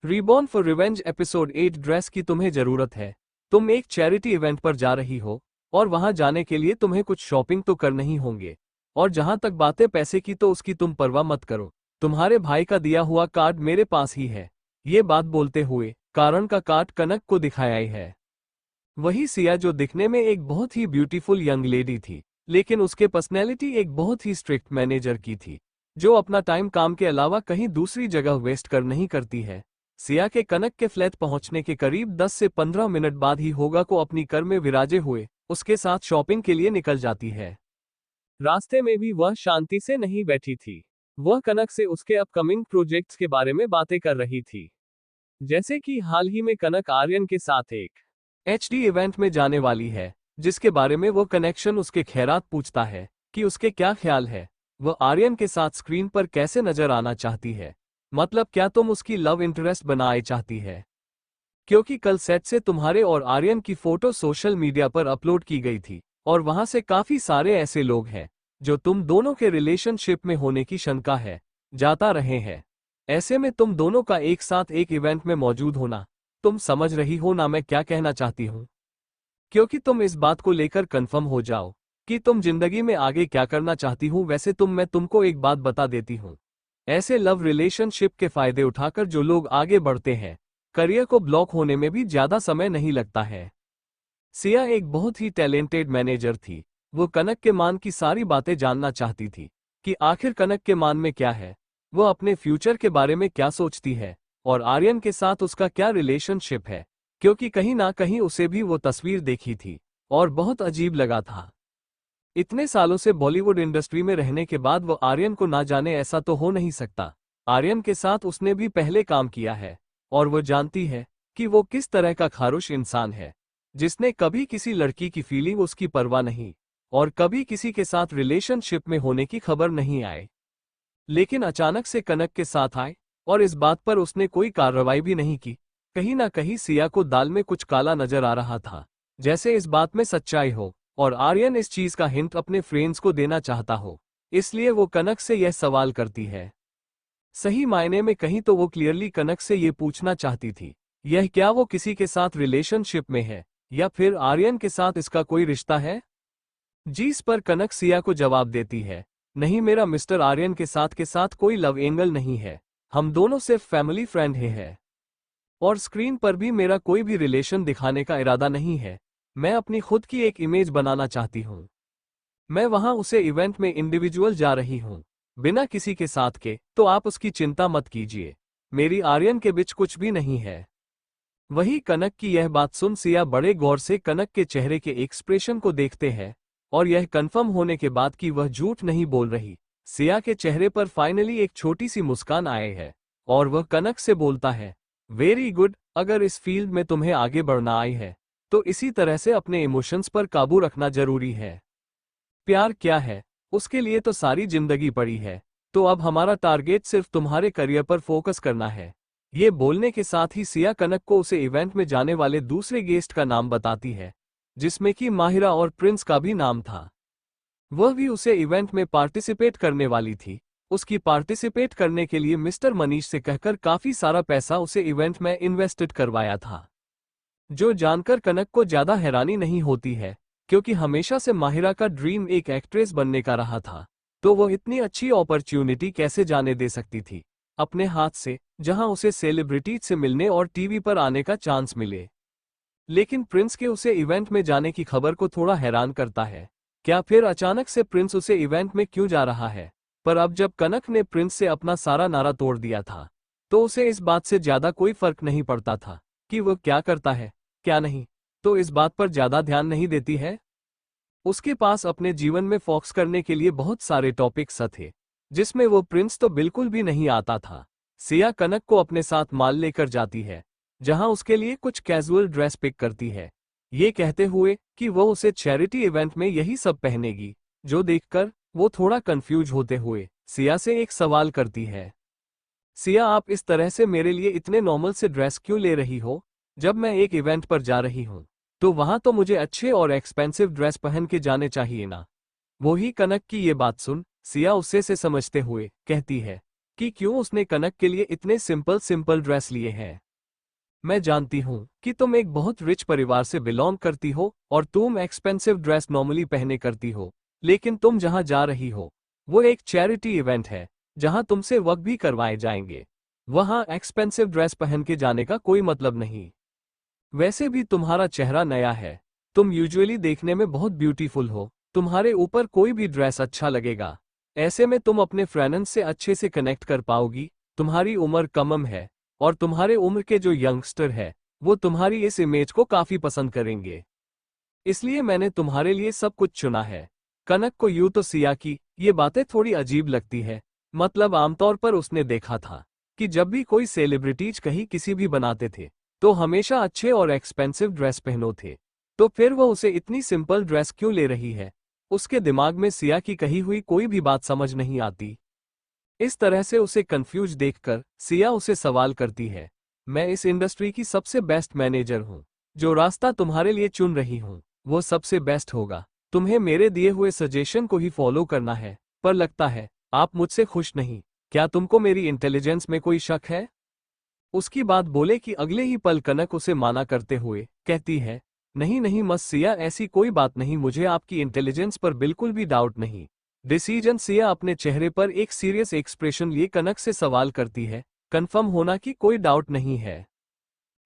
Reborn for revenge episode 8 dress की तुम्हें जरूरत है। तुम एक चैरिटी इवेंट पर जा रही हो और वहां जाने के लिए तुम्हें कुछ शॉपिंग तो करना ही होंगे। और जहां तक बातें पैसे की तो उसकी तुम परवाह मत करो। तुम्हारे भाई का दिया हुआ कार्ड मेरे पास ही है। ये बात बोलते हुए कारण का कार्ड कनक को दिखाया ही है। वही सिया जो दिखने में एक बहुत ही ब्यूटीफुल यंग लेडी थी, लेकिन उसके पर्सनैलिटी एक बहुत ही स्ट्रिक्ट मैनेजर की थी, जो अपना टाइम काम के अलावा कहीं दूसरी जगह वेस्ट कर नहीं करती है। सिया के कनक के फ्लैट पहुंचने के करीब 10 से 15 मिनट बाद ही होगा को अपनी कार में विराजे हुए उसके साथ शॉपिंग के लिए निकल जाती है। रास्ते में भी वह शांति से नहीं बैठी थी। वह कनक से उसके अपकमिंग प्रोजेक्ट्स के बारे में बातें कर रही थी। जैसे कि हाल ही में कनक आर्यन के साथ एक एचडी इवेंट में जाने वाली है, जिसके बारे में वो कनेक्शन उसके खैरात पूछता है कि उसके क्या ख्याल है। वह आर्यन के साथ स्क्रीन पर कैसे नजर आना चाहती है, मतलब क्या तुम उसकी लव इंटरेस्ट बनाए चाहती है? क्योंकि कल सेट से तुम्हारे और आर्यन की फोटो सोशल मीडिया पर अपलोड की गई थी और वहां से काफी सारे ऐसे लोग हैं जो तुम दोनों के रिलेशनशिप में होने की शंका है जाता रहे हैं। ऐसे में तुम दोनों का एक साथ एक इवेंट में मौजूद होना, तुम समझ रही हो ना मैं क्या कहना चाहती हूँ? क्योंकि तुम इस बात को लेकर कंफर्म हो जाओ कि तुम जिंदगी में आगे क्या करना चाहती हूँ। वैसे मैं तुमको एक बात बता देती हूँ, ऐसे लव रिलेशनशिप के फायदे उठाकर जो लोग आगे बढ़ते हैं, करियर को ब्लॉक होने में भी ज्यादा समय नहीं लगता है। सिया एक बहुत ही टैलेंटेड मैनेजर थी। वो कनक के मान की सारी बातें जानना चाहती थी कि आखिर कनक के मान में क्या है, वो अपने फ्यूचर के बारे में क्या सोचती है और आर्यन के साथ उसका क्या रिलेशनशिप है, क्योंकि कहीं ना कहीं उसे भी वो तस्वीर देखी थी और बहुत अजीब लगा था। इतने सालों से बॉलीवुड इंडस्ट्री में रहने के बाद वो आर्यन को ना जाने, ऐसा तो हो नहीं सकता। आर्यन के साथ उसने भी पहले काम किया है और वो जानती है कि वो किस तरह का खारुश इंसान है, जिसने कभी किसी लड़की की फीलिंग उसकी परवाह नहीं और कभी किसी के साथ रिलेशनशिप में होने की खबर नहीं आए। लेकिन अचानक से कनक के साथ आए और इस बात पर उसने कोई कार्रवाई भी नहीं की। कहीं ना कहीं सिया को दाल में कुछ काला नजर आ रहा था, जैसे इस बात में सच्चाई हो और आर्यन इस चीज का हिंट अपने फ्रेंड्स को देना चाहता हो। इसलिए वो कनक से यह सवाल करती है। सही मायने में कहीं तो वो क्लियरली कनक से ये पूछना चाहती थी, यह क्या वो किसी के साथ रिलेशनशिप में है या फिर आर्यन के साथ इसका कोई रिश्ता है? जिस पर कनक सिया को जवाब देती है, नहीं, मेरा मिस्टर आर्यन के साथ कोई लव एंगल नहीं है। हम दोनों सिर्फ फैमिली फ्रेंड ही हैं और स्क्रीन पर भी मेरा कोई भी रिलेशन दिखाने का इरादा नहीं है। मैं अपनी खुद की एक इमेज बनाना चाहती हूँ। मैं वहां उसे इवेंट में इंडिविजुअल जा रही हूँ, बिना किसी के साथ के, तो आप उसकी चिंता मत कीजिए। मेरी आर्यन के बीच कुछ भी नहीं है। वही कनक की यह बात सुन सिया बड़े गौर से कनक के चेहरे के एक्सप्रेशन को देखते हैं और यह कंफर्म होने के बाद कि वह झूठ नहीं बोल रही, सिया के चेहरे पर फाइनली एक छोटी सी मुस्कान आए है और वह कनक से बोलता है, वेरी गुड, अगर इस फील्ड में तुम्हें आगे बढ़ना आई है तो इसी तरह से अपने इमोशंस पर काबू रखना जरूरी है। प्यार क्या है, उसके लिए तो सारी जिंदगी पड़ी है, तो अब हमारा टारगेट सिर्फ तुम्हारे करियर पर फोकस करना है। ये बोलने के साथ ही सिया कनक को उसे इवेंट में जाने वाले दूसरे गेस्ट का नाम बताती है, जिसमें कि माहिरा और प्रिंस का भी नाम था। वह भी उसे इवेंट में पार्टिसिपेट करने वाली थी। उसकी पार्टिसिपेट करने के लिए मिस्टर मनीष से कहकर काफी सारा पैसा उसे इवेंट में इन्वेस्टेड करवाया था, जो जानकर कनक को ज्यादा हैरानी नहीं होती है, क्योंकि हमेशा से माहिरा का ड्रीम एक एक्ट्रेस बनने का रहा था। तो वो इतनी अच्छी अपॉर्चुनिटी कैसे जाने दे सकती थी अपने हाथ से, जहां उसे सेलिब्रिटीज से मिलने और टीवी पर आने का चांस मिले। लेकिन प्रिंस के उसे इवेंट में जाने की खबर को थोड़ा हैरान करता है। क्या फिर अचानक से प्रिंस उसे इवेंट में क्यों जा रहा है? पर अब जब कनक ने प्रिंस से अपना सारा नारा तोड़ दिया था, तो उसे इस बात से ज्यादा कोई फर्क नहीं पड़ता था कि वह क्या करता है क्या नहीं, तो इस बात पर ज्यादा ध्यान नहीं देती है। उसके पास अपने जीवन में फोकस करने के लिए बहुत सारे टॉपिक्स थे, जिसमें वो प्रिंस तो बिल्कुल भी नहीं आता था। सिया कनक को अपने साथ माल लेकर जाती है, जहां उसके लिए कुछ कैजुअल ड्रेस पिक करती है, ये कहते हुए कि वो उसे चैरिटी इवेंट में यही सब पहनेगी। जो देखकर वो थोड़ा कंफ्यूज होते हुए सिया से एक सवाल करती है, सिया, आप इस तरह से मेरे लिए इतने नॉर्मल से ड्रेस क्यों ले रही हो? जब मैं एक इवेंट पर जा रही हूँ तो वहां तो मुझे अच्छे और एक्सपेंसिव ड्रेस पहन के जाने चाहिए ना। वही कनक की ये बात सुन सिया उससे से समझते हुए कहती है, कि क्यों उसने कनक के लिए इतने सिंपल सिंपल ड्रेस लिए हैं। मैं जानती हूँ कि तुम एक बहुत रिच परिवार से बिलोंग करती हो और तुम एक्सपेंसिव ड्रेस नॉर्मली पहने करती हो, लेकिन तुम जहाँ जा रही हो वो एक चैरिटी इवेंट है जहाँ तुमसे वर्क भी करवाए जाएंगे। वहाँ एक्सपेंसिव ड्रेस पहन के जाने का कोई मतलब नहीं। वैसे भी तुम्हारा चेहरा नया है, तुम यूजुअली देखने में बहुत ब्यूटीफुल हो, तुम्हारे ऊपर कोई भी ड्रेस अच्छा लगेगा। ऐसे में तुम अपने फ्रेंड्स से अच्छे से कनेक्ट कर पाओगी। तुम्हारी उम्र कम है और तुम्हारे उम्र के जो यंगस्टर है वो तुम्हारी इस इमेज को काफी पसंद करेंगे, इसलिए मैंने तुम्हारे लिए सब कुछ चुना है। कनक को यूं तो सिया की ये बातें थोड़ी अजीब लगती है, मतलब आमतौर पर उसने देखा था कि जब भी कोई सेलिब्रिटीज कहीं किसी भी बनाते थे तो हमेशा अच्छे और एक्सपेंसिव ड्रेस पहनो थे, तो फिर वह उसे इतनी सिंपल ड्रेस क्यों ले रही है। उसके दिमाग में सिया की कही हुई कोई भी बात समझ नहीं आती। इस तरह से उसे कंफ्यूज देखकर सिया उसे सवाल करती है, मैं इस इंडस्ट्री की सबसे बेस्ट मैनेजर हूँ, जो रास्ता तुम्हारे लिए चुन रही हूँ वो सबसे बेस्ट होगा। तुम्हें मेरे दिए हुए सजेशन को ही फॉलो करना है, पर लगता है आप मुझसे खुश नहीं। क्या तुमको मेरी इंटेलिजेंस में कोई शक है? उसकी बात बोले कि अगले ही पल कनक उसे माना करते हुए कहती है, नहीं नहीं मस सिया, ऐसी कोई बात नहीं, मुझे आपकी इंटेलिजेंस पर बिल्कुल भी डाउट नहीं। डिसीजन सिया अपने चेहरे पर एक सीरियस एक्सप्रेशन लिए कनक से सवाल करती है, कंफर्म होना कि कोई डाउट नहीं है?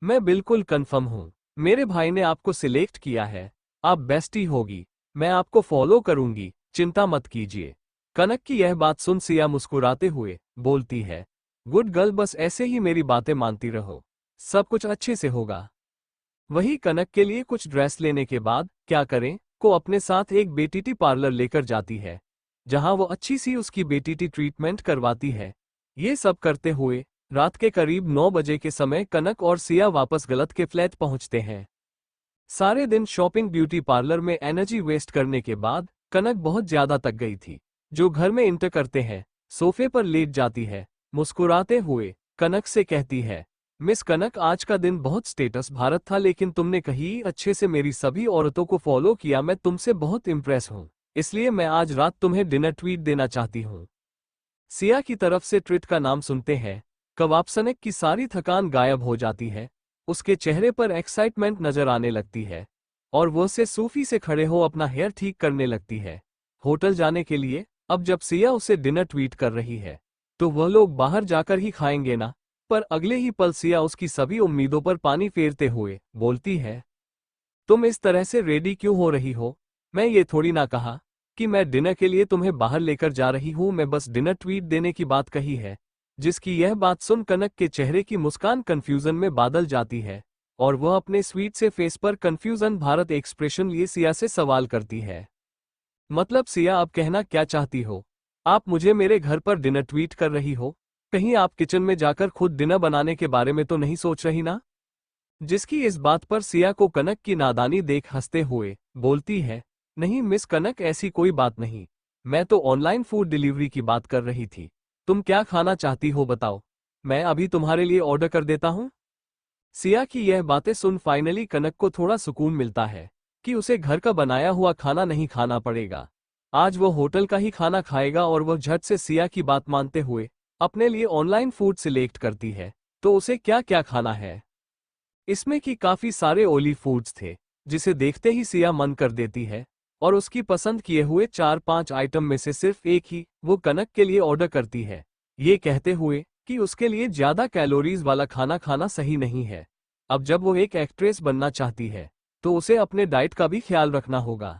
मैं बिल्कुल कंफर्म हूँ, मेरे भाई ने आपको सिलेक्ट किया है, आप बेस्टी होगी, मैं आपको फॉलो करूंगी, चिंता मत कीजिए। कनक की यह बात सुन सिया मुस्कुराते हुए बोलती है, गुड गर्ल, बस ऐसे ही मेरी बातें मानती रहो, सब कुछ अच्छे से होगा। वही कनक के लिए कुछ ड्रेस लेने के बाद क्या करें को अपने साथ एक बेटीटी पार्लर लेकर जाती है, जहां वो अच्छी सी उसकी बेटीटी ट्रीटमेंट करवाती है। ये सब करते हुए रात के करीब 9 बजे के समय कनक और सिया वापस गलत के फ्लैट पहुंचते हैं। सारे दिन शॉपिंग ब्यूटी पार्लर में एनर्जी वेस्ट करने के बाद कनक बहुत ज्यादा थक गई थी। जो घर में इंटर करते हैं सोफे पर लेट जाती है, मुस्कुराते हुए कनक से कहती है, मिस कनक, आज का दिन बहुत स्टेटस भारत था, लेकिन तुमने कहीं अच्छे से मेरी सभी औरतों को फॉलो किया, मैं तुमसे बहुत इम्प्रेस हूँ, इसलिए मैं आज रात तुम्हें डिनर ट्रीट देना चाहती हूँ। सिया की तरफ से ट्रीट का नाम सुनते हैं कवाप्सनेक की सारी थकान गायब हो जाती है, उसके चेहरे पर एक्साइटमेंट नजर आने लगती है और वो से सूफी से खड़े हो अपना हेयर ठीक करने लगती है होटल जाने के लिए। अब जब सिया उसे डिनर ट्वीट कर रही है तो वह लोग बाहर जाकर ही खाएंगे ना, पर अगले ही पल सिया उसकी सभी उम्मीदों पर पानी फेरते हुए बोलती है, तुम इस तरह से रेडी क्यों हो रही हो? मैं ये थोड़ी ना कहा कि मैं डिनर के लिए तुम्हें बाहर लेकर जा रही हूँ, मैं बस डिनर ट्वीट देने की बात कही है। जिसकी यह बात सुन कनक के चेहरे की मुस्कान कंफ्यूजन में बादल जाती है और वह अपने स्वीट से फेस पर कंफ्यूजन भारत एक्सप्रेशन लिए सिया से सवाल करती है, मतलब सिया, आप कहना क्या चाहती हो? आप मुझे मेरे घर पर डिनर ट्वीट कर रही हो? कहीं आप किचन में जाकर खुद डिनर बनाने के बारे में तो नहीं सोच रही ना? जिसकी इस बात पर सिया को कनक की नादानी देख हंसते हुए बोलती है, नहीं मिस कनक, ऐसी कोई बात नहीं, मैं तो ऑनलाइन फूड डिलीवरी की बात कर रही थी। तुम क्या खाना चाहती हो बताओ, मैं अभी तुम्हारे लिए ऑर्डर कर देता हूँ। सिया की यह बातें सुन फाइनली कनक को थोड़ा सुकून मिलता है कि उसे घर का बनाया हुआ खाना नहीं खाना पड़ेगा। आज वो होटल का ही खाना खाएगा और वह झट से सिया की बात मानते हुए अपने लिए ऑनलाइन फूड सिलेक्ट करती है। तो उसे क्या क्या खाना है? इसमें कि काफी सारे ऑयली फूड्स थे, जिसे देखते ही सिया मन कर देती है और उसकी पसंद किए हुए 4-5 आइटम में से सिर्फ एक ही वो कनक के लिए ऑर्डर करती है, ये कहते हुए कि उसके लिए ज्यादा कैलोरीज वाला खाना खाना सही नहीं है। अब जब वो एक एक्ट्रेस बनना चाहती है तो उसे अपने डाइट का भी ख्याल रखना होगा।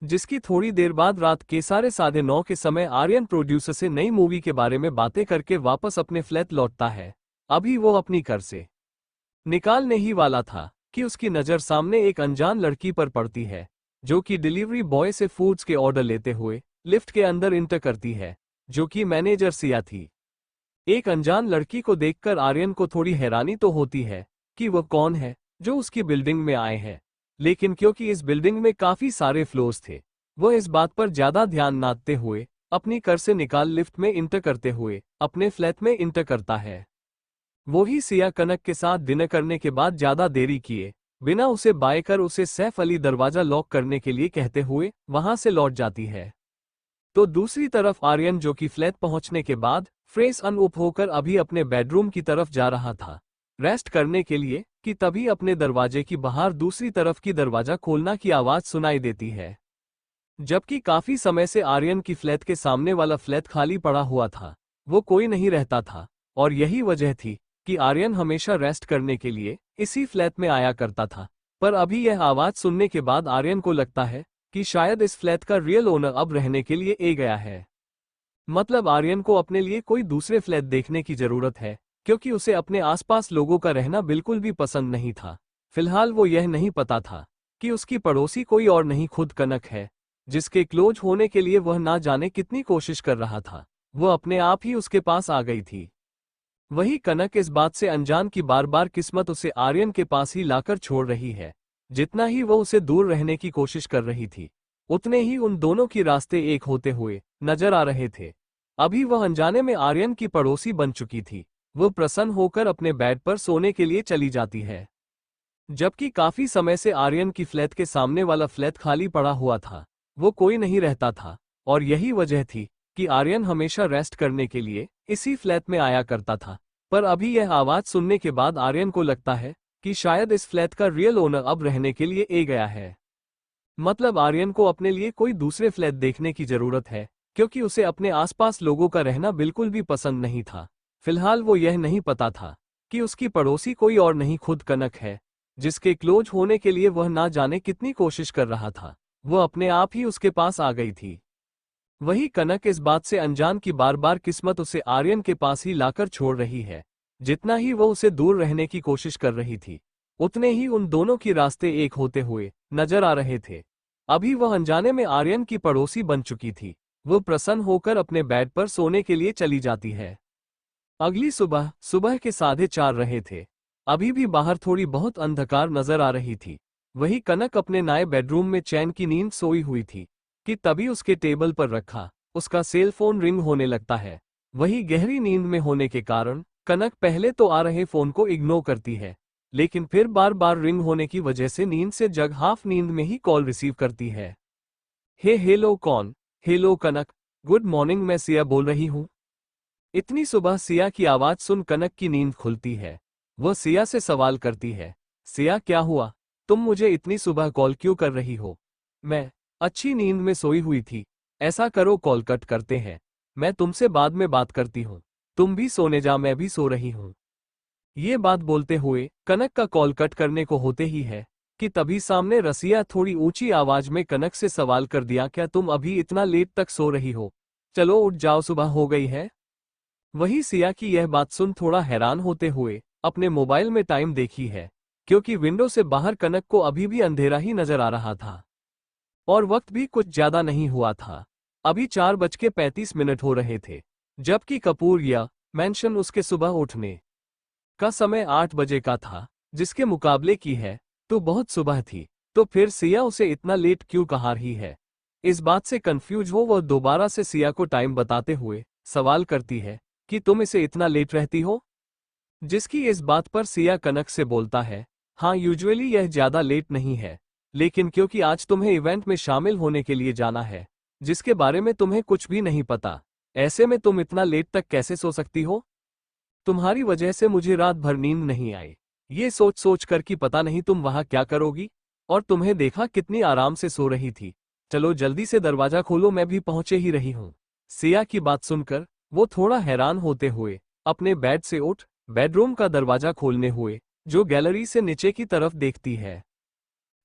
जिसकी थोड़ी देर बाद रात के 9:30 के समय आर्यन प्रोड्यूसर से नई मूवी के बारे में बातें करके वापस अपने फ्लैट लौटता है। अभी वो अपनी कार से निकालने ही वाला था कि उसकी नज़र सामने एक अनजान लड़की पर पड़ती है, जो कि डिलीवरी बॉय से फूड्स के ऑर्डर लेते हुए लिफ्ट के अंदर इंटर करती है, जो कि मैनेजर सिया थी। एक अनजान लड़की को देखकर आर्यन को थोड़ी हैरानी तो होती है कि वह कौन है जो उसकी बिल्डिंग में आए हैं, लेकिन क्योंकि इस बिल्डिंग में काफी सारे फ्लोर्स थे, वह इस बात पर ज्यादा ध्यान ना देते हुए अपनी कार से निकाल लिफ्ट में इंटर करते हुए अपने फ्लैट में इंटर करता है। वो ही सिया कनक के साथ डिनर करने के बाद ज्यादा देरी किए बिना उसे बाय कर उसे सैफ अली दरवाजा लॉक करने के लिए कहते हुए वहां से लौट जाती है। तो दूसरी तरफ आर्यन, जो कि फ्लैट पहुंचने के बाद फ्रेश अनउप होकर अभी अपने बेडरूम की तरफ जा रहा था रेस्ट करने के लिए, कि तभी अपने दरवाजे की बाहर दूसरी तरफ की दरवाजा खोलना की आवाज सुनाई देती है। जबकि काफी समय से आर्यन की फ्लैट के सामने वाला फ्लैट खाली पड़ा हुआ था, वो कोई नहीं रहता था, और यही वजह थी कि आर्यन हमेशा रेस्ट करने के लिए इसी फ्लैट में आया करता था। पर अभी यह आवाज सुनने के बाद आर्यन को लगता है कि शायद इस फ्लैट का रियल ओनर अब रहने के लिए आ गया है। मतलब आर्यन को अपने लिए कोई दूसरे फ्लैट देखने की जरूरत है, क्योंकि उसे अपने आसपास लोगों का रहना बिल्कुल भी पसंद नहीं था। फिलहाल वो यह नहीं पता था कि उसकी पड़ोसी कोई और नहीं, खुद कनक है, जिसके क्लोज होने के लिए वह ना जाने कितनी कोशिश कर रहा था। वो अपने आप ही उसके पास आ गई थी। वही कनक इस बात से अनजान कि बार बार किस्मत उसे आर्यन के पास ही लाकर छोड़ रही है। जितना ही वो उसे दूर रहने की कोशिश कर रही थी, उतने ही उन दोनों की रास्ते एक होते हुए नजर आ रहे थे। अभी वह अनजाने में आर्यन की पड़ोसी बन चुकी थी। वो प्रसन्न होकर अपने बेड पर सोने के लिए चली जाती है। जबकि काफी समय से आर्यन की फ्लैट के सामने वाला फ्लैट खाली पड़ा हुआ था, वो कोई नहीं रहता था, और यही वजह थी कि आर्यन हमेशा रेस्ट करने के लिए इसी फ्लैट में आया करता था। पर अभी यह आवाज सुनने के बाद आर्यन को लगता है कि शायद इस फ्लैट का रियल ओनर अब रहने के लिए आ गया है। मतलब आर्यन को अपने लिए कोई दूसरे फ्लैट देखने की जरूरत है, क्योंकि उसे अपने आसपास लोगों का रहना बिल्कुल भी पसंद नहीं था। फिलहाल वो यह नहीं पता था कि उसकी पड़ोसी कोई और नहीं, खुद कनक है, जिसके क्लोज होने के लिए वह ना जाने कितनी कोशिश कर रहा था। वो अपने आप ही उसके पास आ गई थी। वही कनक इस बात से अनजान कि बार बार किस्मत उसे आर्यन के पास ही लाकर छोड़ रही है। जितना ही वो उसे दूर रहने की कोशिश कर रही थी, उतने ही उन दोनों की रास्ते एक होते हुए नजर आ रहे थे। अभी वह अनजाने में आर्यन की पड़ोसी बन चुकी थी। वो प्रसन्न होकर अपने बेड पर सोने के लिए चली जाती है। अगली सुबह सुबह के 4:30 रहे थे। अभी भी बाहर थोड़ी बहुत अंधकार नजर आ रही थी। वही कनक अपने नए बेडरूम में चैन की नींद सोई हुई थी कि तभी उसके टेबल पर रखा उसका सेल फोन रिंग होने लगता है। वही गहरी नींद में होने के कारण कनक पहले तो आ रहे फोन को इग्नोर करती है, लेकिन फिर बार बार रिंग होने की वजह से नींद से जग हाफ नींद में ही कॉल रिसीव करती है। हेलो कौन? हेलो कनक, गुड मॉर्निंग, मैं सिया बोल रही हूँ। इतनी सुबह सिया की आवाज सुन कनक की नींद खुलती है। वह सिया से सवाल करती है, सिया क्या हुआ? तुम मुझे इतनी सुबह कॉल क्यों कर रही हो? मैं अच्छी नींद में सोई हुई थी। ऐसा करो, कॉल कट करते हैं, मैं तुमसे बाद में बात करती हूँ। तुम भी सोने जा, मैं भी सो रही हूँ। ये बात बोलते हुए कनक का कॉल कट करने को होते ही है कि तभी सामने रसिया थोड़ी ऊंची आवाज में कनक से सवाल कर दिया, क्या तुम अभी इतना लेट तक सो रही हो? चलो उठ जाओ, सुबह हो गई है। वही सिया की यह बात सुन थोड़ा हैरान होते हुए अपने मोबाइल में टाइम देखी है, क्योंकि विंडो से बाहर कनक को अभी भी अंधेरा ही नजर आ रहा था और वक्त भी कुछ ज्यादा नहीं हुआ था। अभी 4:35 हो रहे थे, जबकि कपूर या मेंशन उसके सुबह उठने का समय 8 बजे का था, जिसके मुकाबले की है तो बहुत सुबह थी। तो फिर सिया उसे इतना लेट क्यों कहा रही है? इस बात से कंफ्यूज हो वह दोबारा से सिया को टाइम बताते हुए सवाल करती है कि तुम इसे इतना लेट रहती हो? जिसकी इस बात पर सिया कनक से बोलता है, हाँ यूजुअली यह ज्यादा लेट नहीं है, लेकिन क्योंकि आज तुम्हें इवेंट में शामिल होने के लिए जाना है जिसके बारे में तुम्हें कुछ भी नहीं पता, ऐसे में तुम इतना लेट तक कैसे सो सकती हो? तुम्हारी वजह से मुझे रात भर नींद नहीं आई, ये सोच सोच कर कि पता नहीं तुम वहां क्या करोगी, और तुम्हें देखा कितनी आराम से सो रही थी। चलो जल्दी से दरवाजा खोलो, मैं भी पहुंचे ही रही हूँ। सिया की बात सुनकर वो थोड़ा हैरान होते हुए अपने बेड से उठ बेडरूम का दरवाजा खोलने हुए, जो गैलरी से नीचे की तरफ देखती है,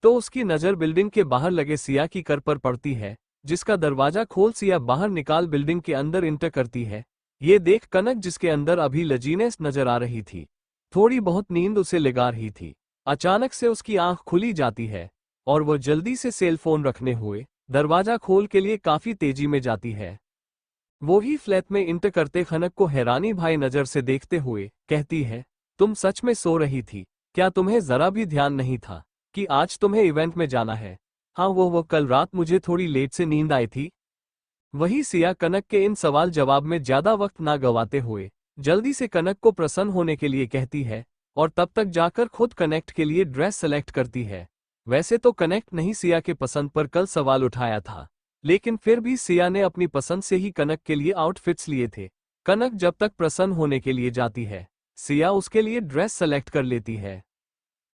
तो उसकी नजर बिल्डिंग के बाहर लगे सिया की कर पर पड़ती है, जिसका दरवाजा खोल सिया बाहर निकाल बिल्डिंग के अंदर इंटर करती है। ये देख कनक, जिसके अंदर अभी लजीनेस नजर आ रही थी, थोड़ी बहुत नींद उसे लगा रही थी, अचानक से उसकी आंख खुली जाती है और वो जल्दी से सेल फोन रखने हुए दरवाजा खोल के लिए काफी तेजी में जाती है। वो ही फ्लैट में इंटर करते खनक को हैरानी भाई नजर से देखते हुए कहती है, तुम सच में सो रही थी? क्या तुम्हें जरा भी ध्यान नहीं था कि आज तुम्हें इवेंट में जाना है? हाँ, वो कल रात मुझे थोड़ी लेट से नींद आई थी। वही सिया कनक के इन सवाल जवाब में ज्यादा वक्त ना गवाते हुए जल्दी से कनक को प्रसन्न होने के लिए कहती है, और तब तक जाकर खुद कनेक्ट के लिए ड्रेस सेलेक्ट करती है। वैसे तो कनेक्ट नहीं सिया के पसंद पर कल सवाल उठाया था, लेकिन फिर भी सिया ने अपनी पसंद से ही कनक के लिए आउटफिट्स लिए थे। कनक जब तक प्रसन्न होने के लिए जाती है, सिया उसके लिए ड्रेस सेलेक्ट कर लेती है।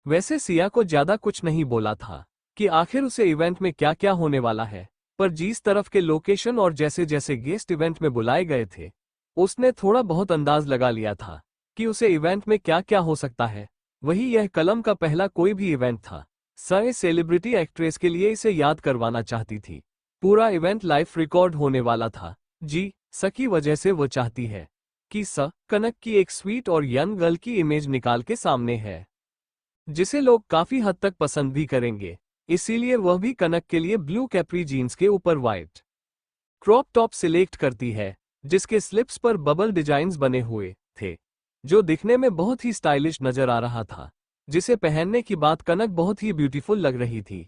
वैसे सिया को ज्यादा कुछ नहीं बोला था कि आखिर उसे इवेंट में क्या क्या होने वाला है, पर जिस तरफ के लोकेशन और जैसे जैसे गेस्ट इवेंट में बुलाए गए थे, उसने थोड़ा बहुत अंदाज लगा लिया था कि उसे इवेंट में क्या क्या हो सकता है। वही यह कलम का पहला कोई भी इवेंट था। सय सेलिब्रिटी एक्ट्रेस के लिए इसे याद करवाना चाहती थी। पूरा इवेंट लाइव रिकॉर्ड होने वाला था। जी की वजह से वो चाहती है कि कनक की एक स्वीट और यंग गर्ल की इमेज निकाल के सामने है, जिसे लोग काफी हद तक पसंद भी करेंगे। इसीलिए वह भी कनक के लिए ब्लू कैप्री जीन्स के ऊपर व्हाइट क्रॉप टॉप सिलेक्ट करती है, जिसके स्लिप्स पर बबल डिजाइन्स बने हुए थे, जो दिखने में बहुत ही स्टाइलिश नजर आ रहा था। जिसे पहनने की बात कनक बहुत ही ब्यूटीफुल लग रही थी।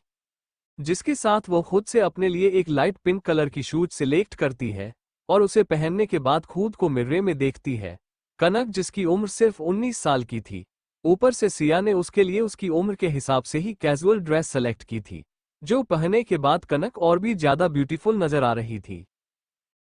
जिसके साथ वो खुद से अपने लिए एक लाइट पिंक कलर की शूज सिलेक्ट करती है और उसे पहनने के बाद खुद को मिर्रे में देखती है। कनक, जिसकी उम्र सिर्फ 19 साल की थी, ऊपर से सिया ने उसके लिए उसकी उम्र के हिसाब से ही कैजुअल ड्रेस सेलेक्ट की थी, जो पहनने के बाद कनक और भी ज्यादा ब्यूटीफुल नजर आ रही थी।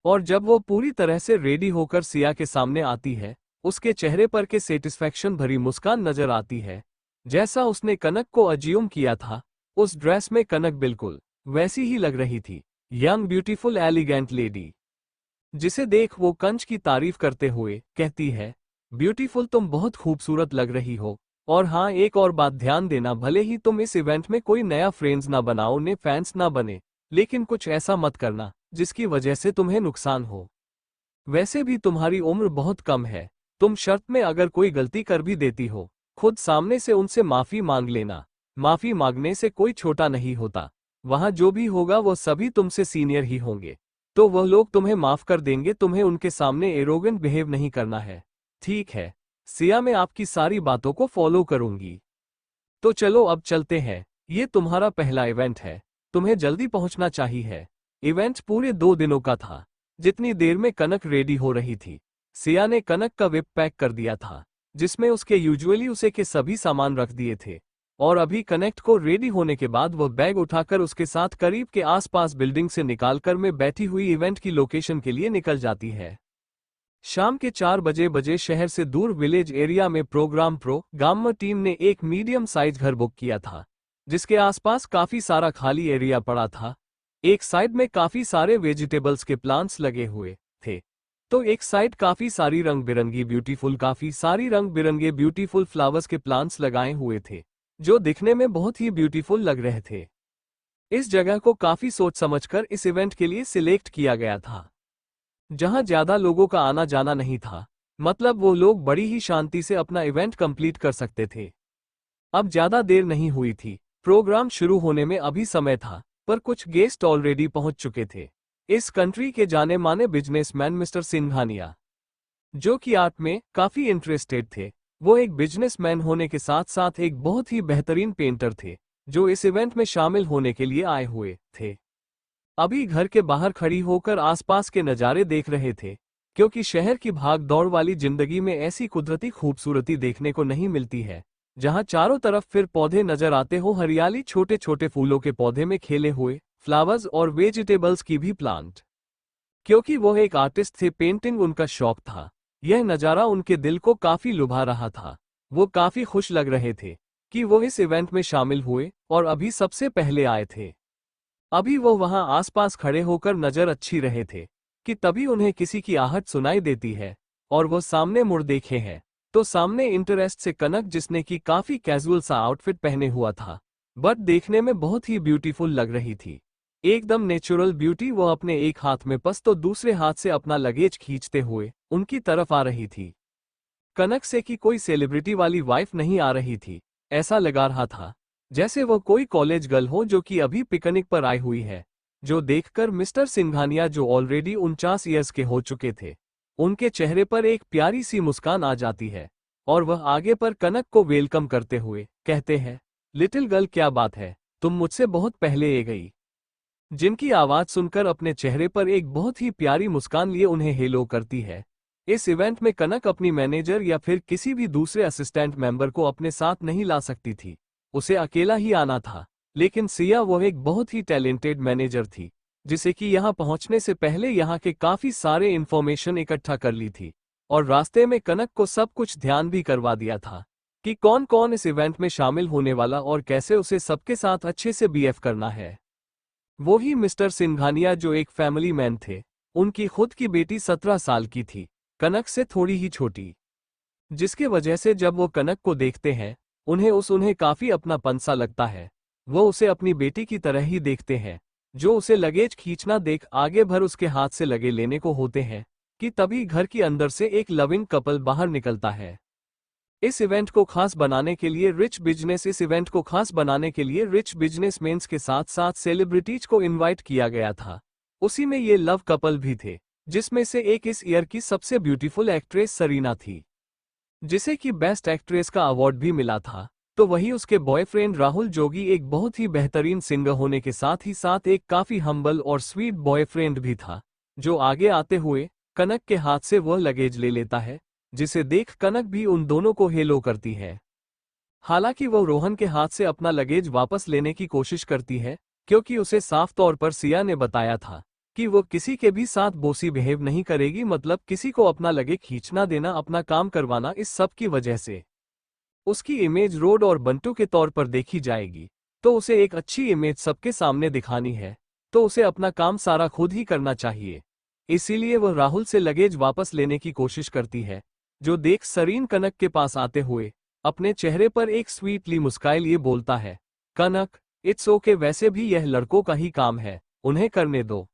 और जब वो पूरी तरह से रेडी होकर सिया के सामने आती है, उसके चेहरे पर के सेटिस्फैक्शन भरी मुस्कान नजर आती है, जैसा उसने कनक को अज्यूम किया था। उस ड्रेस में कनक बिल्कुल वैसी ही लग रही थी, यंग ब्यूटीफुल एलिगेंट लेडी, जिसे देख वो कंच की तारीफ करते हुए कहती है, ब्यूटीफुल, तुम बहुत खूबसूरत लग रही हो। और हाँ, एक और बात ध्यान देना, भले ही तुम इस इवेंट में कोई नया फ्रेंड्स ना बनाओ, ने फैंस ना बने, लेकिन कुछ ऐसा मत करना जिसकी वजह से तुम्हें नुकसान हो। वैसे भी तुम्हारी उम्र बहुत कम है। तुम शर्त में अगर कोई गलती कर भी देती हो, खुद सामने से उनसे माफी मांग लेना। माफी मांगने से कोई छोटा नहीं होता। वहां जो भी होगा वो सभी तुमसे सीनियर ही होंगे, तो वह लोग तुम्हें माफ कर देंगे। तुम्हें उनके सामने एरोगेंट बिहेव नहीं करना है, ठीक है? सिया, मैं आपकी सारी बातों को फॉलो करूंगी। तो चलो अब चलते हैं। ये तुम्हारा पहला इवेंट है, तुम्हें जल्दी पहुंचना चाहिए। इवेंट पूरे 2 दिनों का था। जितनी देर में कनक रेडी हो रही थी, सिया ने कनक का विप पैक कर दिया था, जिसमें उसके यूजुअली उसे के सभी सामान रख दिए थे। और अभी कनेक्ट को रेडी होने के बाद वह बैग उठाकर उसके साथ करीब के आसपास बिल्डिंग से निकालकर में बैठी हुई इवेंट की लोकेशन के लिए निकल जाती है। शाम के 4 बजे शहर से दूर विलेज एरिया में प्रोग्राम टीम ने एक मीडियम साइज घर बुक किया था, जिसके आसपास काफी सारा खाली एरिया पड़ा था। एक साइड में काफी सारे वेजिटेबल्स के प्लांट्स लगे हुए थे, तो एक साइड काफी सारी रंग बिरंगे ब्यूटीफुल फ्लावर्स के प्लांट्स लगाए हुए थे, जो दिखने में बहुत ही ब्यूटीफुल लग रहे थे। इस जगह को काफी सोच समझकर इस इवेंट के लिए सिलेक्ट किया गया था, जहां ज्यादा लोगों का आना जाना नहीं था। मतलब वो लोग बड़ी ही शांति से अपना इवेंट कंप्लीट कर सकते थे। अब ज्यादा देर नहीं हुई थी, प्रोग्राम शुरू होने में अभी समय था, पर कुछ गेस्ट ऑलरेडी पहुंच चुके थे। इस कंट्री के जाने माने बिजनेसमैन मिस्टर सिंघानिया, जो कि आर्ट में काफी इंटरेस्टेड थे। वो एक बिजनेसमैन होने के साथ साथ एक बहुत ही बेहतरीन पेंटर थे, जो इस इवेंट में शामिल होने के लिए आए हुए थे। अभी घर के बाहर खड़ी होकर आसपास के नज़ारे देख रहे थे, क्योंकि शहर की भाग दौड़ वाली जिंदगी में ऐसी कुदरती खूबसूरती देखने को नहीं मिलती है, जहां चारों तरफ फिर पौधे नजर आते हो, हरियाली, छोटे छोटे फूलों के पौधे में खेले हुए फ्लावर्स और वेजिटेबल्स की भी प्लांट। क्योंकि वो एक आर्टिस्ट थे, पेंटिंग उनका शौक था, यह नज़ारा उनके दिल को काफी लुभा रहा था। वो काफी खुश लग रहे थे कि वो इस इवेंट में शामिल हुए और अभी सबसे पहले आए थे। अभी वो वहां आसपास खड़े होकर नजर अच्छी रहे थे कि तभी उन्हें किसी की आहट सुनाई देती है और वो सामने मुड़ देखे हैं, तो सामने इंटरेस्ट से कनक, जिसने की काफी कैजुअल सा आउटफिट पहने हुआ था, बट देखने में बहुत ही ब्यूटीफुल लग रही थी, एकदम नेचुरल ब्यूटी। वो अपने एक हाथ में पर्स तो दूसरे हाथ से अपना लगेज खींचते हुए उनकी तरफ आ रही थी। कनक से कि कोई सेलिब्रिटी वाली वाइफ नहीं आ रही थी, ऐसा लगा रहा था जैसे वो कोई कॉलेज गर्ल हो जो कि अभी पिकनिक पर आई हुई है। जो देखकर मिस्टर सिंघानिया, जो ऑलरेडी 49 ईयर्स के हो चुके थे, उनके चेहरे पर एक प्यारी सी मुस्कान आ जाती है और वह आगे पर कनक को वेलकम करते हुए कहते हैं, लिटिल गर्ल, क्या बात है, तुम मुझसे बहुत पहले आ गई। जिनकी आवाज सुनकर अपने चेहरे पर एक बहुत ही प्यारी मुस्कान लिए उन्हें हेलो करती है। इस इवेंट में कनक अपनी मैनेजर या फिर किसी भी दूसरे असिस्टेंट मेंबर को अपने साथ नहीं ला सकती थी, उसे अकेला ही आना था। लेकिन सिया वो एक बहुत ही टैलेंटेड मैनेजर थी, जिसे कि यहाँ पहुंचने से पहले यहाँ के काफी सारे इंफॉर्मेशन इकट्ठा कर ली थी और रास्ते में कनक को सब कुछ ध्यान भी करवा दिया था कि कौन कौन इस इवेंट में शामिल होने वाला और कैसे उसे सबके साथ अच्छे से बीएफ करना है। वो ही मिस्टर सिंघानिया जो एक फैमिली मैन थे। उनकी खुद की बेटी 17 साल की थी, कनक से थोड़ी ही छोटी, जिसके वजह से जब वो कनक को देखते हैं उन्हें काफी अपनापन सा लगता है। वो उसे अपनी बेटी की तरह ही देखते हैं। जो उसे लगेज खींचना देख आगे भर उसके हाथ से लगे लेने को होते हैं कि तभी घर के अंदर से एक लविंग कपल बाहर निकलता है। इस इवेंट को खास बनाने के लिए रिच बिजनेसमैन्स के साथ साथ सेलिब्रिटीज को इनवाइट किया गया था। उसी में ये लव कपल भी थे, जिसमें से एक इस ईयर की सबसे ब्यूटीफुल एक्ट्रेस सरीना थी, जिसे कि बेस्ट एक्ट्रेस का अवार्ड भी मिला था। तो वही उसके बॉयफ्रेंड राहुल जोगी एक बहुत ही बेहतरीन सिंगर होने के साथ ही साथ एक काफी हम्बल और स्वीट बॉयफ्रेंड भी था, जो आगे आते हुए कनक के हाथ से वह लगेज ले लेता है, जिसे देख कनक भी उन दोनों को हेलो करती है। हालांकि वह रोहन के हाथ से अपना लगेज वापस लेने की कोशिश करती है, क्योंकि उसे साफ तौर पर सिया ने बताया था कि वो किसी के भी साथ बोसी बिहेव नहीं करेगी, मतलब किसी को अपना लगेज खींचना देना, अपना काम करवाना, इस सब की वजह से उसकी इमेज रोड और बंटू के तौर पर देखी जाएगी। तो उसे एक अच्छी इमेज सबके सामने दिखानी है, तो उसे अपना काम सारा खुद ही करना चाहिए। इसीलिए वह राहुल से लगेज वापस लेने की कोशिश करती है, जो देख सरीन कनक के पास आते हुए अपने चेहरे पर एक स्वीटली मुस्काए लिए बोलता है, कनक इट्स ओके, वैसे भी यह लड़कों का ही काम है, उन्हें करने दो।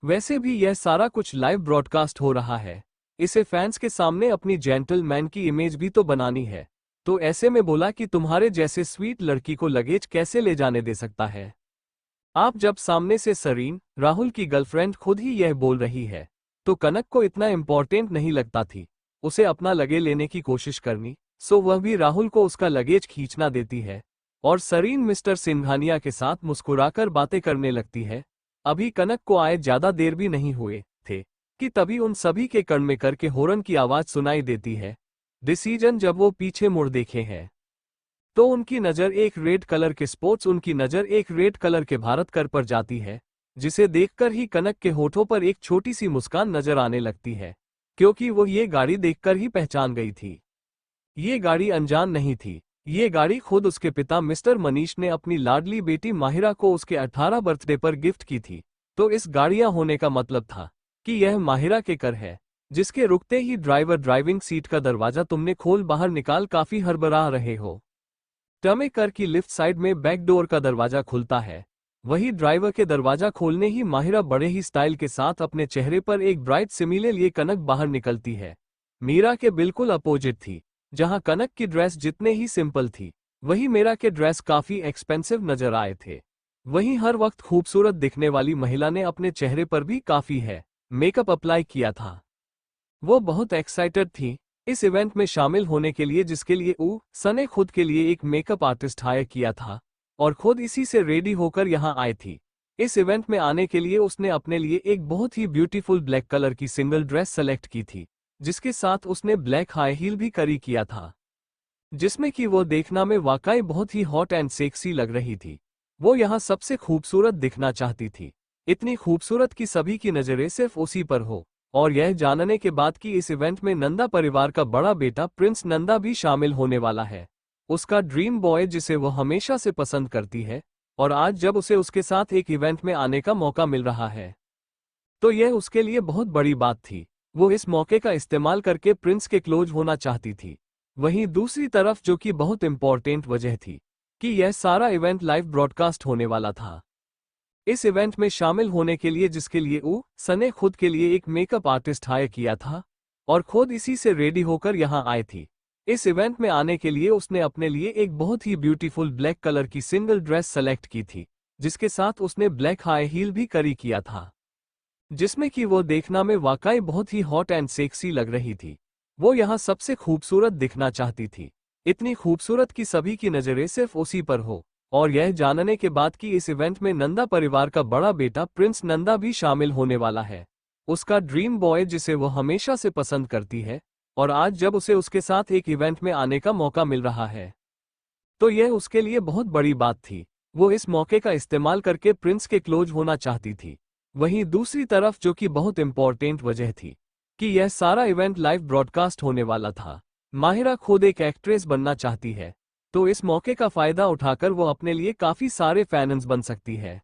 वैसे भी यह सारा कुछ लाइव ब्रॉडकास्ट हो रहा है, इसे फैंस के सामने अपनी जेंटलमैन की इमेज भी तो बनानी है। तो ऐसे में बोला कि तुम्हारे जैसे स्वीट लड़की को लगेज कैसे ले जाने दे सकता है आप। जब सामने से सरीन, राहुल की गर्लफ्रेंड, खुद ही यह बोल रही है, तो कनक को इतना इम्पोर्टेंट नहीं लगता थी उसे अपना लगेज लेने की कोशिश करनी, सो वह भी राहुल को उसका लगेज खींचना देती है और सरीन मिस्टर सिंघानिया के साथ मुस्कुराकर बातें करने लगती है। अभी कनक को आए ज्यादा देर भी नहीं हुए थे कि तभी उन सभी के कान में करके हॉर्न की आवाज सुनाई देती है। डिसीजन जब वो पीछे मुड़ देखे हैं तो उनकी नजर एक रेड कलर के भारत कर पर जाती है, जिसे देखकर ही कनक के होठों पर एक छोटी सी मुस्कान नजर आने लगती है, क्योंकि वो ये गाड़ी देखकर ही पहचान गई थी। ये गाड़ी अनजान नहीं थी, ये गाड़ी खुद उसके पिता मिस्टर मनीष ने अपनी लाडली बेटी माहिरा को उसके 18 बर्थडे पर गिफ्ट की थी। तो इस गाड़ियां होने का मतलब था कि यह माहिरा के कर है, जिसके रुकते ही ड्राइवर ड्राइविंग सीट का दरवाजा तुमने खोल बाहर निकाल काफी हड़बड़ा रहे हो। टमे कर की लिफ्ट साइड में बैक डोर का दरवाजा खुलता है। वही ड्राइवर के दरवाजा खोलने ही माहिरा बड़े ही स्टाइल के साथ अपने चेहरे पर एक ब्राइट स्माइल लिए कनक बाहर निकलती है। मीरा के बिल्कुल अपोजिट थी, जहां कनक की ड्रेस जितने ही सिंपल थी, वही मीरा के ड्रेस काफी एक्सपेंसिव नजर आए थे। वहीं हर वक्त खूबसूरत दिखने वाली महिला ने अपने चेहरे पर भी काफी है मेकअप अप्लाई किया था। वो बहुत एक्साइटेड थी इस इवेंट में शामिल होने के लिए, जिसके लिए सने खुद के लिए एक मेकअप आर्टिस्ट हायर किया था और खुद इसी से रेडी होकर यहाँ आई थी। इस इवेंट में आने के लिए उसने अपने लिए एक बहुत ही ब्यूटीफुल ब्लैक कलर की सिंगल ड्रेस सेलेक्ट की थी, जिसके साथ उसने ब्लैक हाई हील भी कैरी किया था, जिसमें कि वो देखना में वाकई बहुत ही हॉट एंड सेक्सी लग रही थी। वो यहाँ सबसे खूबसूरत दिखना चाहती थी, इतनी खूबसूरत कि सभी की नजरें सिर्फ उसी पर हो। और यह जानने के बाद कि इस इवेंट में नंदा परिवार का बड़ा बेटा प्रिंस नंदा भी शामिल होने वाला है, उसका ड्रीम बॉय जिसे वो हमेशा से पसंद करती है, और आज जब उसे उसके साथ एक इवेंट में आने का मौका मिल रहा है, तो यह उसके लिए बहुत बड़ी बात थी। वो इस मौके का इस्तेमाल करके प्रिंस के क्लोज होना चाहती थी। वहीं दूसरी तरफ, जो कि बहुत इंपॉर्टेंट वजह थी कि यह सारा इवेंट लाइव ब्रॉडकास्ट होने वाला था। इस इवेंट में शामिल होने के लिए, जिसके लिए सने खुद के लिए एक मेकअप आर्टिस्ट हायर किया था और खुद इसी से रेडी होकर यहाँ आई थी। इस इवेंट में आने के लिए उसने अपने लिए एक बहुत ही ब्यूटीफुल ब्लैक कलर की सिंगल ड्रेस सेलेक्ट की थी, जिसके साथ उसने ब्लैक हाई हील भी कैरी किया था, जिसमें कि वो देखना में वाकई बहुत ही हॉट एंड सेक्सी लग रही थी। वो यहाँ सबसे खूबसूरत दिखना चाहती थी, इतनी खूबसूरत कि सभी की नजरें सिर्फ उसी पर हो। और यह जानने के बाद कि इस इवेंट में नंदा परिवार का बड़ा बेटा प्रिंस नंदा भी शामिल होने वाला है, उसका ड्रीम बॉय जिसे वो हमेशा से पसंद करती है, और आज जब उसे उसके साथ एक इवेंट में आने का मौका मिल रहा है, तो यह उसके लिए बहुत बड़ी बात थी। वो इस मौके का इस्तेमाल करके प्रिंस के क्लोज होना चाहती थी। वहीं दूसरी तरफ जो कि बहुत इंपॉर्टेंट वजह थी कि यह सारा इवेंट लाइव ब्रॉडकास्ट होने वाला था। माहिरा खुद एक एक्ट्रेस बनना चाहती है, तो इस मौके का फायदा उठाकर वो अपने लिए काफी सारे फैन्स बन सकती है,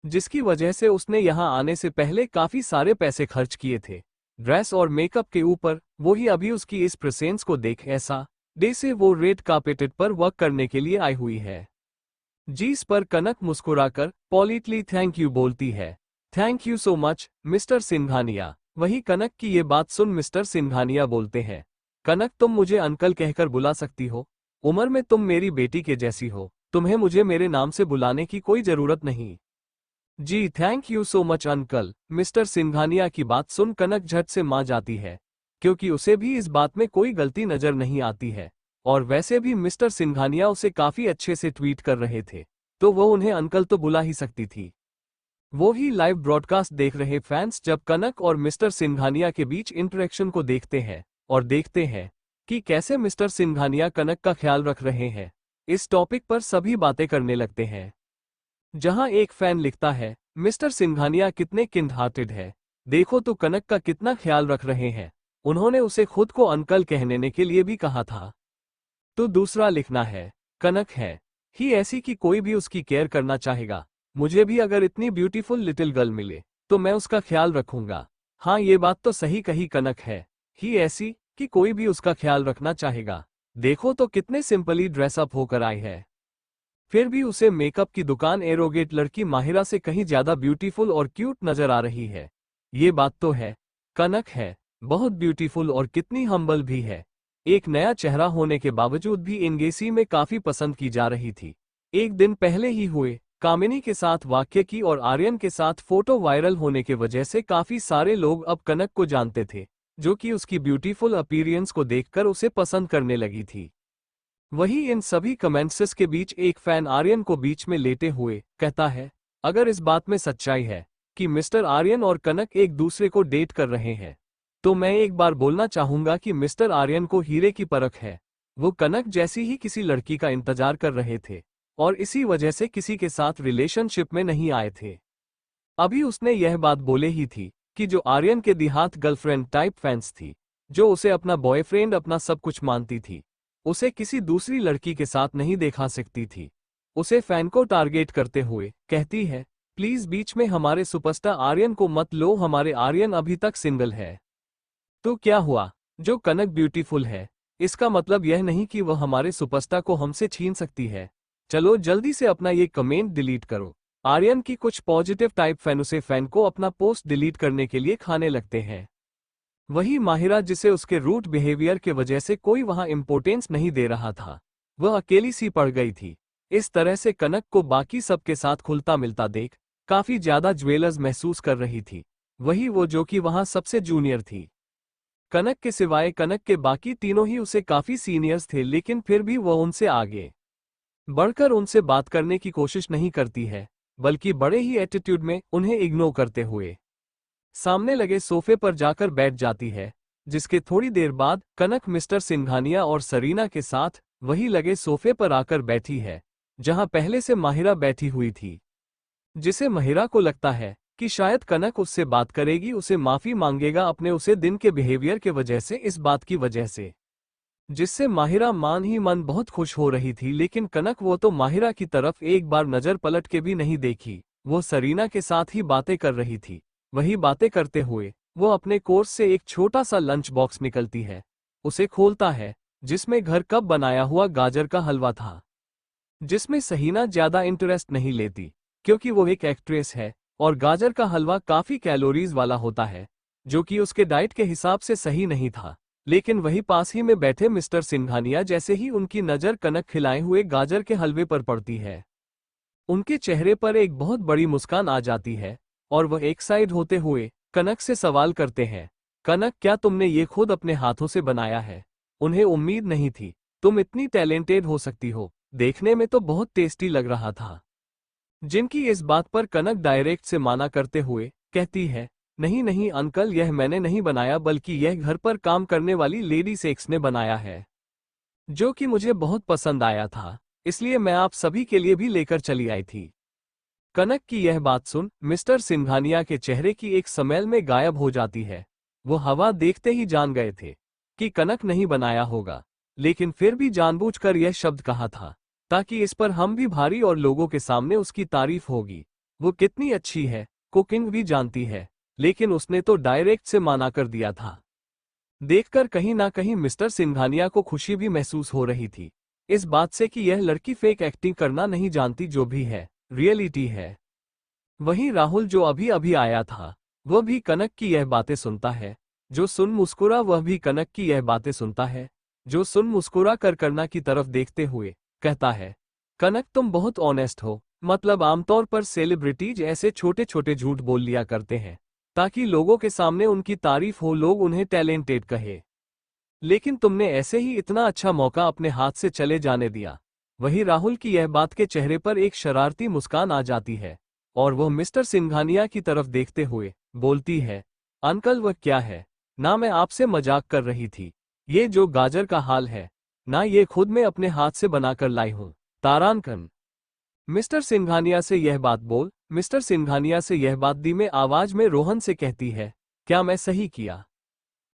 जिसकी वजह से उसने यहां आने से पहले काफी सारे पैसे खर्च किए थे ड्रेस और मेकअप के ऊपर। वो ही अभी उसकी इस प्रेजेंस को देख ऐसा डे से वो रेड कार्पेट पर वर्क करने के लिए आई हुई है। जिस पर कनक मुस्कुराकर पॉलिटली थैंक यू बोलती है। Thank you so much mister Singhania. वही कनक की ये बात सुन मिस्टर सिंघानिया बोलते हैं, कनक तुम मुझे अंकल कहकर बुला सकती हो, उम्र में तुम मेरी बेटी के जैसी हो, तुम्हें मुझे मेरे नाम से बुलाने की कोई जरूरत नहीं। जी thank you so much uncle. Mister Singhania की बात सुन कनक झट से मान जाती है, क्योंकि उसे भी इस बात में कोई गलती नजर नहीं आती है, और वैसे भी मिस्टर सिंघानिया उसे काफी अच्छे से ट्वीट कर रहे थे, तो वो उन्हें अंकल तो बुला ही सकती थी। वो ही लाइव ब्रॉडकास्ट देख रहे फैंस जब कनक और मिस्टर सिंघानिया के बीच इंटरेक्शन को देखते हैं और देखते हैं कि कैसे मिस्टर सिंघानिया कनक का ख्याल रख रहे हैं, इस टॉपिक पर सभी बातें करने लगते हैं। जहां एक फैन लिखता है, मिस्टर सिंघानिया कितने किंड हार्टेड है, देखो तो कनक का कितना ख्याल रख रहे हैं, उन्होंने उसे खुद को अंकल कहने के लिए भी कहा था। तो दूसरा लिखना है, कनक है ही ऐसी कि कोई भी उसकी केयर करना चाहेगा, मुझे भी अगर इतनी ब्यूटीफुल लिटिल गर्ल मिले तो मैं उसका ख्याल रखूंगा। हाँ ये बात तो सही कही कनक है ही ऐसी कि कोई भी उसका ख्याल रखना चाहेगा, देखो तो कितने सिंपली ड्रेसअप होकर आई है, फिर भी उसे मेकअप की दुकान एरोगेट लड़की माहिरा से कहीं ज्यादा ब्यूटीफुल और क्यूट नजर आ रही है। ये बात तो है, कनक है बहुत ब्यूटीफुल और कितनी हम्बल भी है, एक नया चेहरा होने के बावजूद भी इंगेसी में काफी पसंद की जा रही थी। एक दिन पहले ही हुए कामिनी के साथ वाक्य की और आर्यन के साथ फोटो वायरल होने के वजह से काफी सारे लोग अब कनक को जानते थे, जो कि उसकी ब्यूटीफुल अपीयरेंस को देखकर उसे पसंद करने लगी थी। वही इन सभी कमेंट्स के बीच एक फैन आर्यन को बीच में लेते हुए कहता है, अगर इस बात में सच्चाई है कि मिस्टर आर्यन और कनक एक दूसरे को डेट कर रहे हैं, तो मैं एक बार बोलना चाहूंगा कि मिस्टर आर्यन को हीरे की परख है, वो कनक जैसी ही किसी लड़की का इंतजार कर रहे थे और इसी वजह से किसी के साथ रिलेशनशिप में नहीं आए थे। अभी उसने यह बात बोले ही थी कि जो आर्यन के देहात गर्लफ्रेंड टाइप फैंस थी, जो उसे अपना बॉयफ्रेंड अपना सब कुछ मानती थी, उसे किसी दूसरी लड़की के साथ नहीं देखा सकती थी, उसे फैन को टारगेट करते हुए कहती है, प्लीज बीच में हमारे सुपरस्टार आर्यन को मत लो, हमारे आर्यन अभी तक सिंगल है। तो क्या हुआ, जो कनक ब्यूटीफुल है इसका मतलब यह नहीं कि वह हमारे सुपरस्टार को हमसे छीन सकती है। चलो जल्दी से अपना ये कमेंट डिलीट करो। आर्यन की कुछ पॉजिटिव टाइप फैन उसे फैन को अपना पोस्ट डिलीट करने के लिए खाने लगते हैं। वही माहिरा जिसे उसके रूट बिहेवियर के वजह से कोई वहां इंपोर्टेंस नहीं दे रहा था, वह अकेली सी पड़ गई थी। इस तरह से कनक को बाकी सबके साथ खुलता मिलता देख काफी ज्यादा ज्वेलर्स महसूस कर रही थी, वही वो जो कि वहां सबसे जूनियर थी। कनक के सिवाय कनक के बाकी तीनों ही उसे काफी सीनियर्स थे, लेकिन फिर भी वह उनसे आगे बढ़कर उनसे बात करने की कोशिश नहीं करती है, बल्कि बड़े ही एटीट्यूड में उन्हें इग्नोर करते हुए सामने लगे सोफे पर जाकर बैठ जाती है। जिसके थोड़ी देर बाद कनक मिस्टर सिंघानिया और सरीना के साथ वही लगे सोफे पर आकर बैठी है जहां पहले से माहिरा बैठी हुई थी, जिसे माहिरा को लगता है कि शायद कनक उससे बात करेगी, उसे माफी मांगेगा अपने उसे दिन के बिहेवियर के वजह से, इस बात की वजह से, जिससे माहिरा मान ही मन बहुत खुश हो रही थी। लेकिन कनक वो तो माहिरा की तरफ एक बार नजर पलट के भी नहीं देखी, वो सरीना के साथ ही बातें कर रही थी। वही बातें करते हुए वो अपने कोर्स से एक छोटा सा लंच बॉक्स निकलती है, उसे खोलता है जिसमें घर कब बनाया हुआ गाजर का हलवा था, जिसमें सहीना ज्यादा इंटरेस्ट नहीं लेती क्योंकि वो एक एक्ट्रेस है और गाजर का हलवा काफी कैलोरीज वाला होता है, जो कि उसके डाइट के हिसाब से सही नहीं था। लेकिन वही पास ही में बैठे मिस्टर सिंघानिया जैसे ही उनकी नजर कनक खिलाए हुए गाजर के हलवे पर पड़ती है, उनके चेहरे पर एक बहुत बड़ी मुस्कान आ जाती है और वह एक साइड होते हुए कनक से सवाल करते हैं, कनक क्या तुमने ये खुद अपने हाथों से बनाया है? उन्हें उम्मीद नहीं थी तुम इतनी टैलेंटेड हो सकती हो, देखने में तो बहुत टेस्टी लग रहा था। जिनकी इस बात पर कनक डायरेक्ट से माना करते हुए कहती है, नहीं नहीं अंकल, यह मैंने नहीं बनाया, बल्कि यह घर पर काम करने वाली लेडी सेक्स ने बनाया है, जो कि मुझे बहुत पसंद आया था, इसलिए मैं आप सभी के लिए भी लेकर चली आई थी। कनक की यह बात सुन मिस्टर सिंघानिया के चेहरे की एक स्मेल में गायब हो जाती है। वो हवा देखते ही जान गए थे कि कनक नहीं बनाया होगा, लेकिन फिर भी जानबूझकर यह शब्द कहा था ताकि इस पर हम भी भारी और लोगों के सामने उसकी तारीफ होगी। वो कितनी अच्छी है, कुकिंग भी जानती है, लेकिन उसने तो डायरेक्ट से माना कर दिया था। देखकर कहीं ना कहीं मिस्टर सिंघानिया को खुशी भी महसूस हो रही थी इस बात से कि यह लड़की फेक एक्टिंग करना नहीं जानती, जो भी है रियलिटी है। वहीं राहुल जो अभी अभी आया था वह भी कनक की यह बातें सुनता है। जो सुन मुस्कुरा वह भी कनक की यह बातें सुनता है। जो सुन मुस्कुरा कर करना की तरफ देखते हुए कहता है, कनक तुम बहुत ऑनेस्ट हो। मतलब आमतौर पर सेलिब्रिटीज ऐसे छोटे छोटे झूठ बोल लिया करते हैं ताकि लोगों के सामने उनकी तारीफ हो, लोग उन्हें टैलेंटेड कहे, लेकिन तुमने ऐसे ही इतना अच्छा मौका अपने हाथ से चले जाने दिया। वही राहुल की यह बात के चेहरे पर एक शरारती मुस्कान आ जाती है और वह मिस्टर सिंघानिया की तरफ देखते हुए बोलती है, अंकल वह क्या है, ना मैं आपसे मजाक कर रही थी। ये जो गाजर का हाल है ना, ये खुद मैं अपने हाथ से बनाकर लाई हूं। तारांकन मिस्टर सिंघानिया से यह बात धीमे आवाज में रोहन से कहती है, क्या मैं सही किया?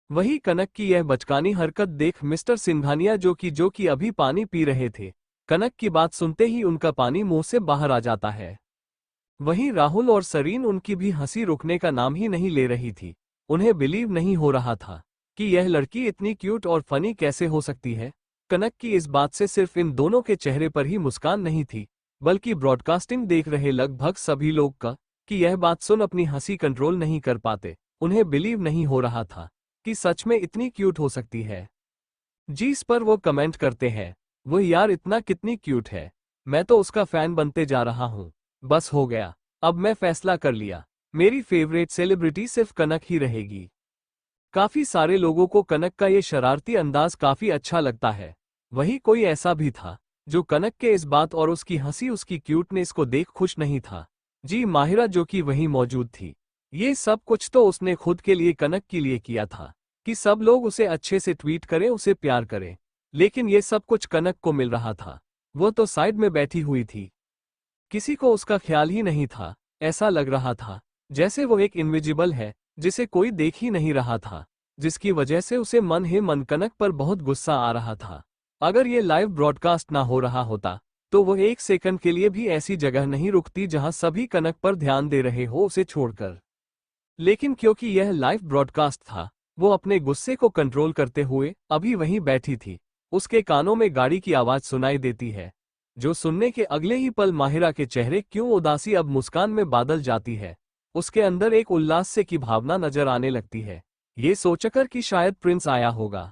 वही कनक की यह बचकानी हरकत देख मिस्टर सिंघानिया जो कि अभी पानी पी रहे थे, कनक की बात सुनते ही उनका पानी मुंह से बाहर आ जाता है। वहीं राहुल और सरीन उनकी भी हंसी रुकने का नाम ही नहीं ले रही थी। उन्हें बिलीव नहीं हो रहा था कि यह लड़की इतनी क्यूट और फनी कैसे हो सकती है। कनक की इस बात से सिर्फ इन दोनों के चेहरे पर ही मुस्कान नहीं थी, बल्कि ब्रॉडकास्टिंग देख रहे लगभग सभी लोग का कि यह बात सुन अपनी हंसी कंट्रोल नहीं कर पाते। उन्हें बिलीव नहीं हो रहा था कि सच में इतनी क्यूट हो सकती है। जिस पर वो कमेंट करते हैं, वो यार इतना कितनी क्यूट है, मैं तो उसका फैन बनते जा रहा हूँ। बस हो गया, अब मैं फैसला कर लिया, मेरी फेवरेट सेलिब्रिटी सिर्फ कनक ही रहेगी। काफी सारे लोगों को कनक का ये शरारती अंदाज काफी अच्छा लगता है। वही कोई ऐसा भी था जो कनक के इस बात और उसकी हंसी, उसकी क्यूटनेस को देख खुश नहीं था। जी माहिरा जो कि वहीं मौजूद थी। ये सब कुछ तो उसने खुद के लिए, कनक के लिए किया था कि सब लोग उसे अच्छे से ट्वीट करें, उसे प्यार करें। लेकिन ये सब कुछ कनक को मिल रहा था। वो तो साइड में बैठी हुई थी, किसी को उसका ख्याल ही नहीं था। ऐसा लग रहा था जैसे वो एक इनविजिबल है जिसे कोई देख ही नहीं रहा था, जिसकी वजह से उसे मन ही मन कनक पर बहुत गुस्सा आ रहा था। अगर ये लाइव ब्रॉडकास्ट ना हो रहा होता तो वो एक सेकंड के लिए भी ऐसी जगह नहीं रुकती जहां सभी कनक पर ध्यान दे रहे हो उसे छोड़कर। लेकिन क्योंकि यह लाइव ब्रॉडकास्ट था, वो अपने गुस्से को कंट्रोल करते हुए अभी वहीं बैठी थी। उसके कानों में गाड़ी की आवाज सुनाई देती है, जो सुनने के अगले ही पल माहिरा के चेहरे क्यों उदासी अब मुस्कान में बादल जाती है। उसके अंदर एक उल्लास से की भावना नजर आने लगती है, ये सोचकर कि शायद प्रिंस आया होगा।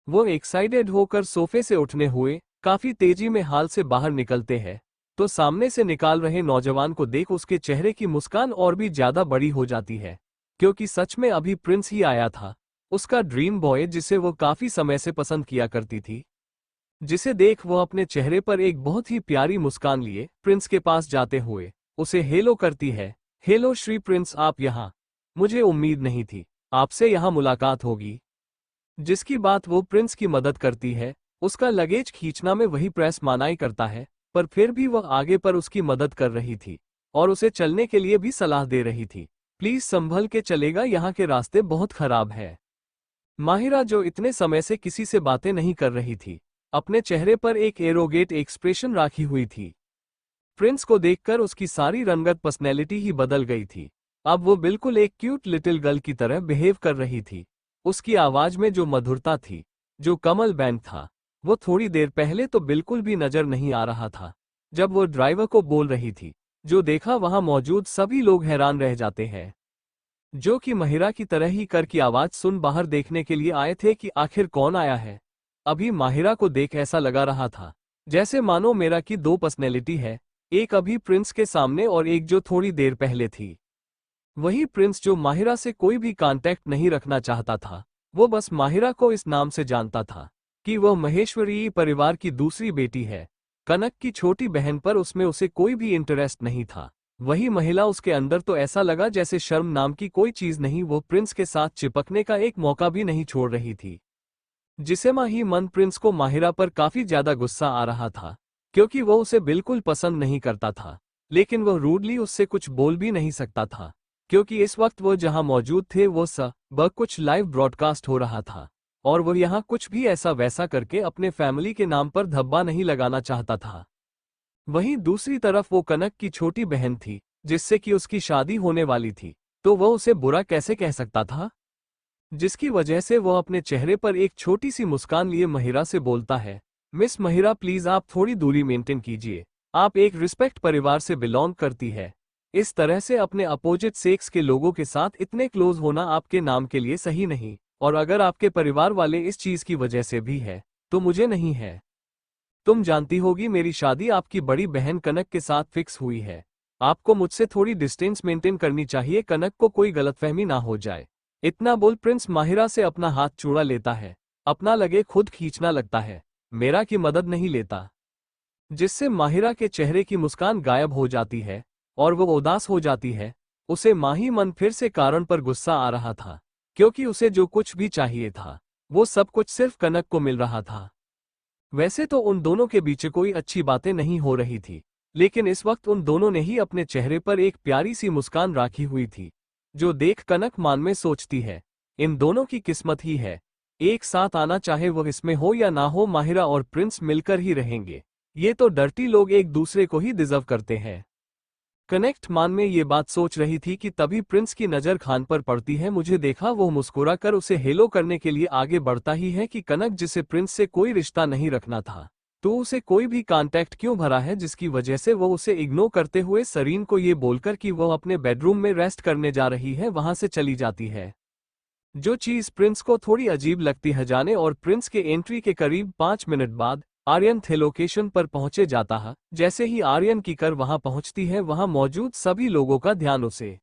वो एक्साइटेड होकर सोफे से उठने हुए काफी तेजी में हाल से बाहर निकलते हैं, तो सामने से निकाल रहे नौजवान को देख उसके चेहरे की मुस्कान और भी ज्यादा बड़ी हो जाती है, क्योंकि सच में अभी प्रिंस ही आया था, उसका ड्रीम बॉय जिसे वो काफी समय से पसंद किया करती थी। जिसे देख वो अपने चेहरे पर एक बहुत ही प्यारी मुस्कान लिए प्रिंस के पास जाते हुए उसे हेलो करती है। हेलो श्री प्रिंस, आप यहाँ? मुझे उम्मीद नहीं थी आपसे यहाँ मुलाकात होगी। जिसकी बात वो प्रिंस की मदद करती है, उसका लगेज खींचना में वही प्रेस मनाही करता है, पर फिर भी वह आगे पर उसकी मदद कर रही थी और उसे चलने के लिए भी सलाह दे रही थी। प्लीज संभल के चलेगा, यहाँ के रास्ते बहुत खराब है। माहिरा जो इतने समय से किसी से बातें नहीं कर रही थी, अपने चेहरे पर एक एरोगेट एक्सप्रेशन राखी हुई थी। प्रिंस को देखकर उसकी सारी रंगत पर्सनैलिटी ही बदल गई थी। अब वो बिल्कुल एक क्यूट लिटिल गर्ल की तरह बिहेव कर रही थी। उसकी आवाज में जो मधुरता थी, जो कमल बैंड था, वो थोड़ी देर पहले तो बिल्कुल भी नजर नहीं आ रहा था। जब वो ड्राइवर को बोल रही थी, जो देखा वहां मौजूद सभी लोग हैरान रह जाते हैं, जो कि महिरा की तरह ही कर की आवाज सुन बाहर देखने के लिए आए थे कि आखिर कौन आया है। अभी माहिरा को देख ऐसा लगा रहा था जैसे मानो मेरा की दो पर्सनैलिटी है, एक अभी प्रिंस के सामने और एक जो थोड़ी देर पहले थी। वही प्रिंस जो माहिरा से कोई भी कांटेक्ट नहीं रखना चाहता था, वो बस माहिरा को इस नाम से जानता था कि वह महेश्वरी परिवार की दूसरी बेटी है। कनक की छोटी बहन पर उसमें उसे कोई भी इंटरेस्ट नहीं था। वही महिला उसके अंदर तो ऐसा लगा जैसे शर्म नाम की कोई चीज नहीं, वो प्रिंस के साथ चिपकने का एक मौका भी नहीं छोड़ रही थी। जिसे ही मन प्रिंस को माहिरा पर काफी ज्यादा गुस्सा आ रहा था, क्योंकि वो उसे बिल्कुल पसंद नहीं करता था। लेकिन वह रूडली उससे कुछ बोल भी नहीं सकता था, क्योंकि इस वक्त वो जहां मौजूद थे वो कुछ लाइव ब्रॉडकास्ट हो रहा था, और वह यहाँ कुछ भी ऐसा वैसा करके अपने फैमिली के नाम पर धब्बा नहीं लगाना चाहता था। वहीं दूसरी तरफ वो कनक की छोटी बहन थी, जिससे कि उसकी शादी होने वाली थी, तो वह उसे बुरा कैसे कह सकता था। जिसकी वजह से वह अपने चेहरे पर एक छोटी सी मुस्कान लिए महिरा से बोलता है, मिस महिरा प्लीज आप थोड़ी दूरी मेंटेन कीजिए, आप एक रिस्पेक्ट परिवार से बिलोंग करती है। इस तरह से अपने अपोजिट सेक्स के लोगों के साथ इतने क्लोज होना आपके नाम के लिए सही नहीं, और अगर आपके परिवार वाले इस चीज की वजह से भी है, तो मुझे नहीं है। तुम जानती होगी मेरी शादी आपकी बड़ी बहन कनक के साथ फिक्स हुई है। आपको मुझसे थोड़ी डिस्टेंस मेंटेन करनी चाहिए, कनक को कोई गलतफहमी ना हो जाए। इतना बोल प्रिंस माहिरा से अपना हाथ चूड़ा लेता है, अपना लगे खुद खींचना लगता है, मेरा की मदद नहीं लेता। जिससे माहिरा के चेहरे की मुस्कान गायब हो जाती है और वो उदास हो जाती है। उसे माही मन फिर से कारण पर गुस्सा आ रहा था, क्योंकि उसे जो कुछ भी चाहिए था वो सब कुछ सिर्फ कनक को मिल रहा था। वैसे तो उन दोनों के बीच कोई अच्छी बातें नहीं हो रही थी, लेकिन इस वक्त उन दोनों ने ही अपने चेहरे पर एक प्यारी सी मुस्कान राखी हुई थी, जो देख कनक मान में सोचती है, इन दोनों की किस्मत ही है, एक साथ आना चाहे वह इसमें हो या ना हो, माहिरा और प्रिंस मिलकर ही रहेंगे। ये तो डर्टी लोग एक दूसरे को ही डिजर्व करते हैं। कनेक्ट मान में ये बात सोच रही थी कि तभी प्रिंस की नज़र खान पर पड़ती है। मुझे देखा वो मुस्कुरा कर उसे हेलो करने के लिए आगे बढ़ता ही है कि कनक जिसे प्रिंस से कोई रिश्ता नहीं रखना था, तो उसे कोई भी कांटेक्ट क्यों भरा है, जिसकी वजह से वो उसे इग्नोर करते हुए सरीन को ये बोलकर कि वह अपने बेडरूम में रेस्ट करने जा रही है वहां से चली जाती है। जो चीज प्रिंस को थोड़ी अजीब लगती है जाने, और प्रिंस के एंट्री के करीब 5 मिनट बाद आर्यन थे लोकेशन पर पहुंचे जाता है। जैसे ही आर्यन की कर वहां पहुंचती है, वहां मौजूद सभी लोगों का ध्यान उसे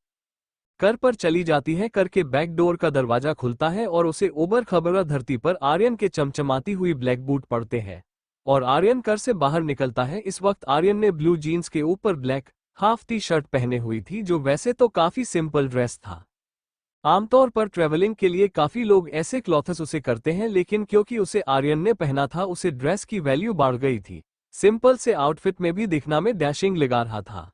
कर पर चली जाती है। कर के बैक डोर का दरवाजा खुलता है और उसे उबर खबरा धरती पर आर्यन के चमचमाती हुई ब्लैक बूट पड़ते हैं और आर्यन कर से बाहर निकलता है। इस वक्त आर्यन ने ब्लू जीन्स के ऊपर ब्लैक हाफ टी शर्ट पहने हुई थी, जो वैसे तो काफी सिंपल ड्रेस था। आमतौर पर ट्रैवलिंग के लिए काफी लोग ऐसे क्लॉथ्स उसे करते हैं, लेकिन क्योंकि उसे आर्यन ने पहना था, उसे ड्रेस की वैल्यू बढ़ गई थी। सिंपल से आउटफिट में भी दिखना में डैशिंग लगा रहा था।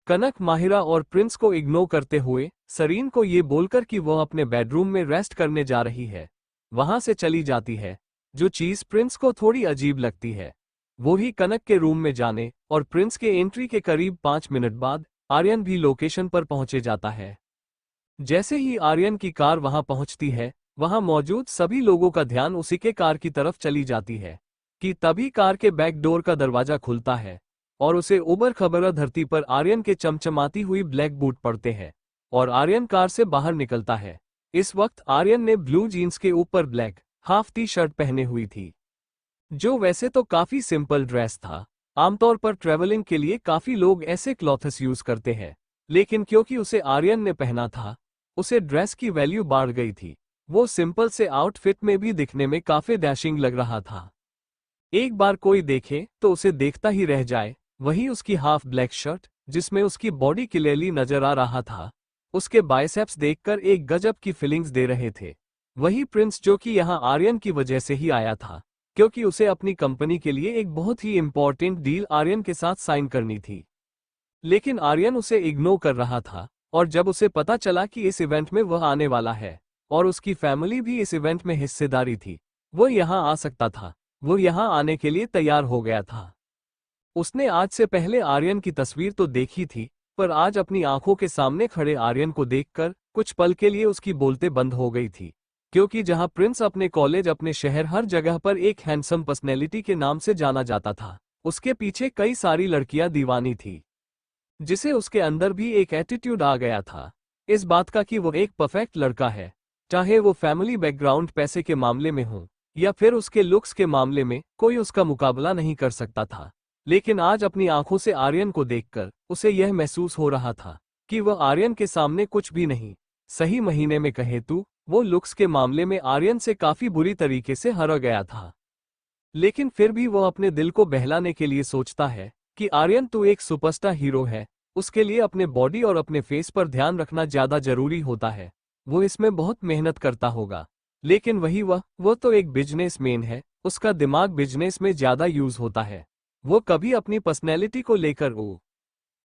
कनक माहिरा और प्रिंस को इग्नोर करते हुए सरीन को ये बोलकर कि वह अपने बेडरूम में रेस्ट करने जा रही है, वहां से चली जाती है। जो चीज प्रिंस को थोड़ी अजीब लगती है वो ही कनक के रूम में जाने और प्रिंस के एंट्री के करीब 5 मिनट बाद आर्यन भी लोकेशन पर पहुंचे जाता है। जैसे ही आर्यन की कार वहां पहुंचती है, वहां मौजूद सभी लोगों का ध्यान उसी के कार की तरफ चली जाती है कि तभी कार के बैक डोर का दरवाजा खुलता है और उसे उबर खबरा धरती पर आर्यन के चमचमाती हुई ब्लैक बूट पड़ते हैं और आर्यन कार से बाहर निकलता है। इस वक्त आर्यन ने ब्लू जीन्स के ऊपर ब्लैक हाफ टी शर्ट पहने हुई थी, जो वैसे तो काफी सिंपल ड्रेस था। आमतौर पर ट्रैवलिंग के लिए काफी लोग ऐसे क्लॉथ्स यूज करते हैं, लेकिन क्योंकि उसे आर्यन ने पहना था, उसे ड्रेस की वैल्यू बढ़ गई थी। वो सिंपल से आउटफिट में भी दिखने में काफी डैशिंग लग रहा था। एक बार कोई देखे तो उसे देखता ही रह जाए। वहीं उसकी हाफ ब्लैक शर्ट, जिसमें उसकी बॉडी क्लियरली नजर आ रहा था, उसके बाइसेप्स देखकर एक गजब की फीलिंग्स दे रहे थे। वही प्रिंस, जो कि यहाँ आर्यन की वजह से ही आया था, क्योंकि उसे अपनी कंपनी के लिए एक बहुत ही इंपॉर्टेंट डील आर्यन के साथ साइन करनी थी, लेकिन आर्यन उसे इग्नोर कर रहा था। और जब उसे पता चला कि इस इवेंट में वह आने वाला है और उसकी फैमिली भी इस इवेंट में हिस्सेदारी थी, वो यहाँ आ सकता था, वो यहाँ आने के लिए तैयार हो गया था। उसने आज से पहले आर्यन की तस्वीर तो देखी थी, पर आज अपनी आंखों के सामने खड़े आर्यन को देखकर कुछ पल के लिए उसकी बोलते बंद हो गई थी, क्योंकि जहां प्रिंस अपने कॉलेज, अपने शहर, हर जगह पर एक हैंडसम पर्सनैलिटी के नाम से जाना जाता था, उसके पीछे कई सारी लड़कियां दीवानी थी, जिसे उसके अंदर भी एक एटीट्यूड आ गया था इस बात का कि वो एक परफेक्ट लड़का है। चाहे वो फैमिली बैकग्राउंड, पैसे के मामले में हो या फिर उसके लुक्स के मामले में, कोई उसका मुकाबला नहीं कर सकता था। लेकिन आज अपनी आंखों से आर्यन को देखकर उसे यह महसूस हो रहा था कि वह आर्यन के सामने कुछ भी नहीं। सही महीने में कहे तो वो लुक्स के मामले में आर्यन से काफी बुरी तरीके से हार गया था, लेकिन फिर भी वह अपने दिल को बहलाने के लिए सोचता है कि आर्यन तू एक सुपरस्टार हीरो है, उसके लिए अपने बॉडी और अपने फेस पर ध्यान रखना ज्यादा जरूरी होता है। वो इसमें बहुत मेहनत करता होगा, लेकिन वह तो एक बिजनेसमैन है, उसका दिमाग बिजनेस में ज्यादा यूज होता है। वो कभी अपनी पर्सनैलिटी को लेकर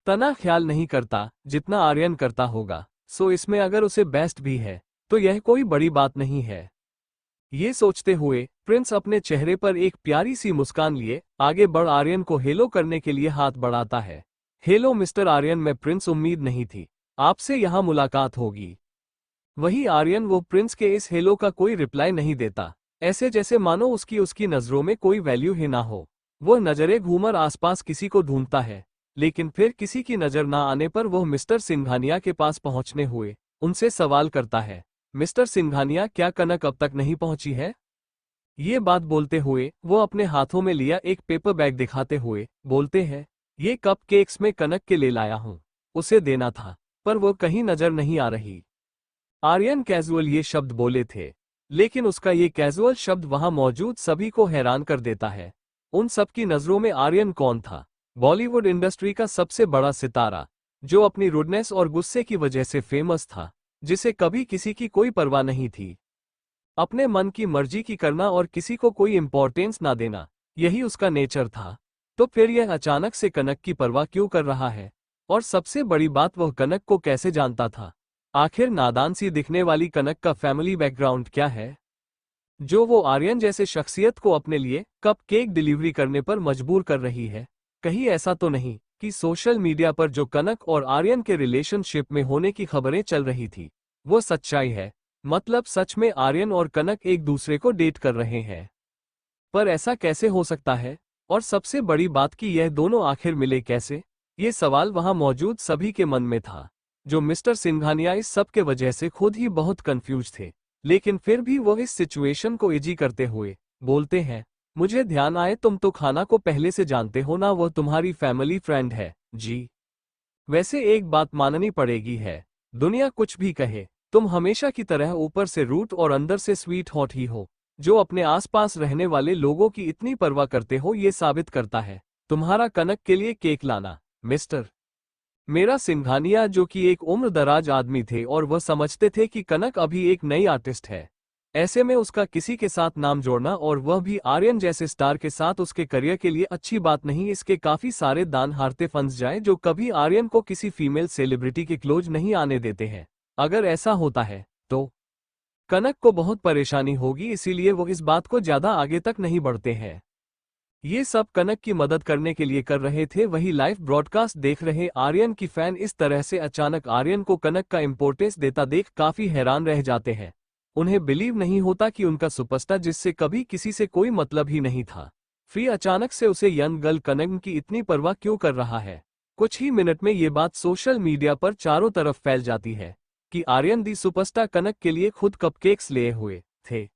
तना ख्याल नहीं करता जितना आर्यन करता होगा, सो इसमें अगर उसे बेस्ट भी है तो यह कोई बड़ी बात नहीं है। ये सोचते हुए प्रिंस अपने चेहरे पर एक प्यारी सी मुस्कान लिए आगे बढ़ आर्यन को हेलो करने के लिए हाथ बढ़ाता है। हेलो मिस्टर आर्यन, मैं प्रिंस, उम्मीद नहीं थी आपसे यहाँ मुलाकात होगी। वही आर्यन वो प्रिंस के इस हेलो का कोई रिप्लाई नहीं देता, ऐसे जैसे मानो उसकी नजरों में कोई वैल्यू ही ना हो। वह नजरें घूमकर आसपास किसी को ढूंढता है, लेकिन फिर किसी की नजर ना आने पर वह मिस्टर सिंघानिया के पास पहुंचने हुए उनसे सवाल करता है, मिस्टर सिंघानिया, क्या कनक अब तक नहीं पहुंची है? ये बात बोलते हुए वो अपने हाथों में लिया एक पेपर बैग दिखाते हुए बोलते हैं, ये कप केक्स में कनक के ले लाया हूं, उसे देना था, पर वो कहीं नजर नहीं आ रही। आर्यन कैजुअल ये शब्द बोले थे, लेकिन उसका ये कैजुअल शब्द वहां मौजूद सभी को हैरान कर देता है। उन सबकी नजरों में आर्यन कौन था? बॉलीवुड इंडस्ट्री का सबसे बड़ा सितारा, जो अपनी रुडनेस और गुस्से की वजह से फेमस था, जिसे कभी किसी की कोई परवाह नहीं थी। अपने मन की मर्जी की करना और किसी को कोई इंपॉर्टेंस ना देना, यही उसका नेचर था। तो फिर यह अचानक से कनक की परवाह क्यों कर रहा है? और सबसे बड़ी बात, वह कनक को कैसे जानता था? आखिर नादान सी दिखने वाली कनक का फैमिली बैकग्राउंड क्या है, जो वो आर्यन जैसे शख्सियत को अपने लिए कप केक डिलीवरी करने पर मजबूर कर रही है? कहीं ऐसा तो नहीं कि सोशल मीडिया पर जो कनक और आर्यन के रिलेशनशिप में होने की खबरें चल रही थी वो सच्चाई है? मतलब सच में आर्यन और कनक एक दूसरे को डेट कर रहे हैं? पर ऐसा कैसे हो सकता है? और सबसे बड़ी बात कि यह दोनों आखिर मिले कैसे? ये सवाल वहां मौजूद सभी के मन में था। जो मिस्टर सिंघानिया इस सब के वजह से खुद ही बहुत कंफ्यूज थे, लेकिन फिर भी वो इस सिचुएशन को इजी करते हुए बोलते हैं, मुझे ध्यान आए तुम तो खाना को पहले से जानते हो ना, वो तुम्हारी फैमिली फ्रेंड है। जी, वैसे एक बात माननी पड़ेगी है, दुनिया कुछ भी कहे, तुम हमेशा की तरह ऊपर से रूट और अंदर से स्वीट हॉट ही हो। जो अपने आसपास रहने वाले लोगों की इतनी परवाह करते हो, ये साबित करता है तुम्हारा कनक के लिए केक लाना। मिस्टर मेरा सिंघानिया, जो कि एक उम्र दराज आदमी थे और वह समझते थे कि कनक अभी एक नई आर्टिस्ट है, ऐसे में उसका किसी के साथ नाम जोड़ना और वह भी आर्यन जैसे स्टार के साथ उसके करियर के लिए अच्छी बात नहीं। इसके काफी सारे दान हारते फंस जाए जो कभी आर्यन को किसी फीमेल सेलिब्रिटी के क्लोज नहीं आने देते हैं। अगर ऐसा होता है तो कनक को बहुत परेशानी होगी, इसीलिए वो इस बात को ज्यादा आगे तक नहीं बढ़ते हैं। ये सब कनक की मदद करने के लिए कर रहे थे। वही लाइव ब्रॉडकास्ट देख रहे आर्यन की फैन इस तरह से अचानक आर्यन को कनक का इंपॉर्टेंस देता देख काफी हैरान रह जाते हैं। उन्हें बिलीव नहीं होता कि उनका सुपरस्टार, जिससे कभी किसी से कोई मतलब ही नहीं था, फिर अचानक से उसे यंग गर्ल कनक की इतनी परवाह क्यों कर रहा है। कुछ ही मिनट में ये बात सोशल मीडिया पर चारों तरफ फैल जाती है कि आर्यन दी सुपरस्टार कनक के लिए खुद कपकेक्स लिए हुए थे।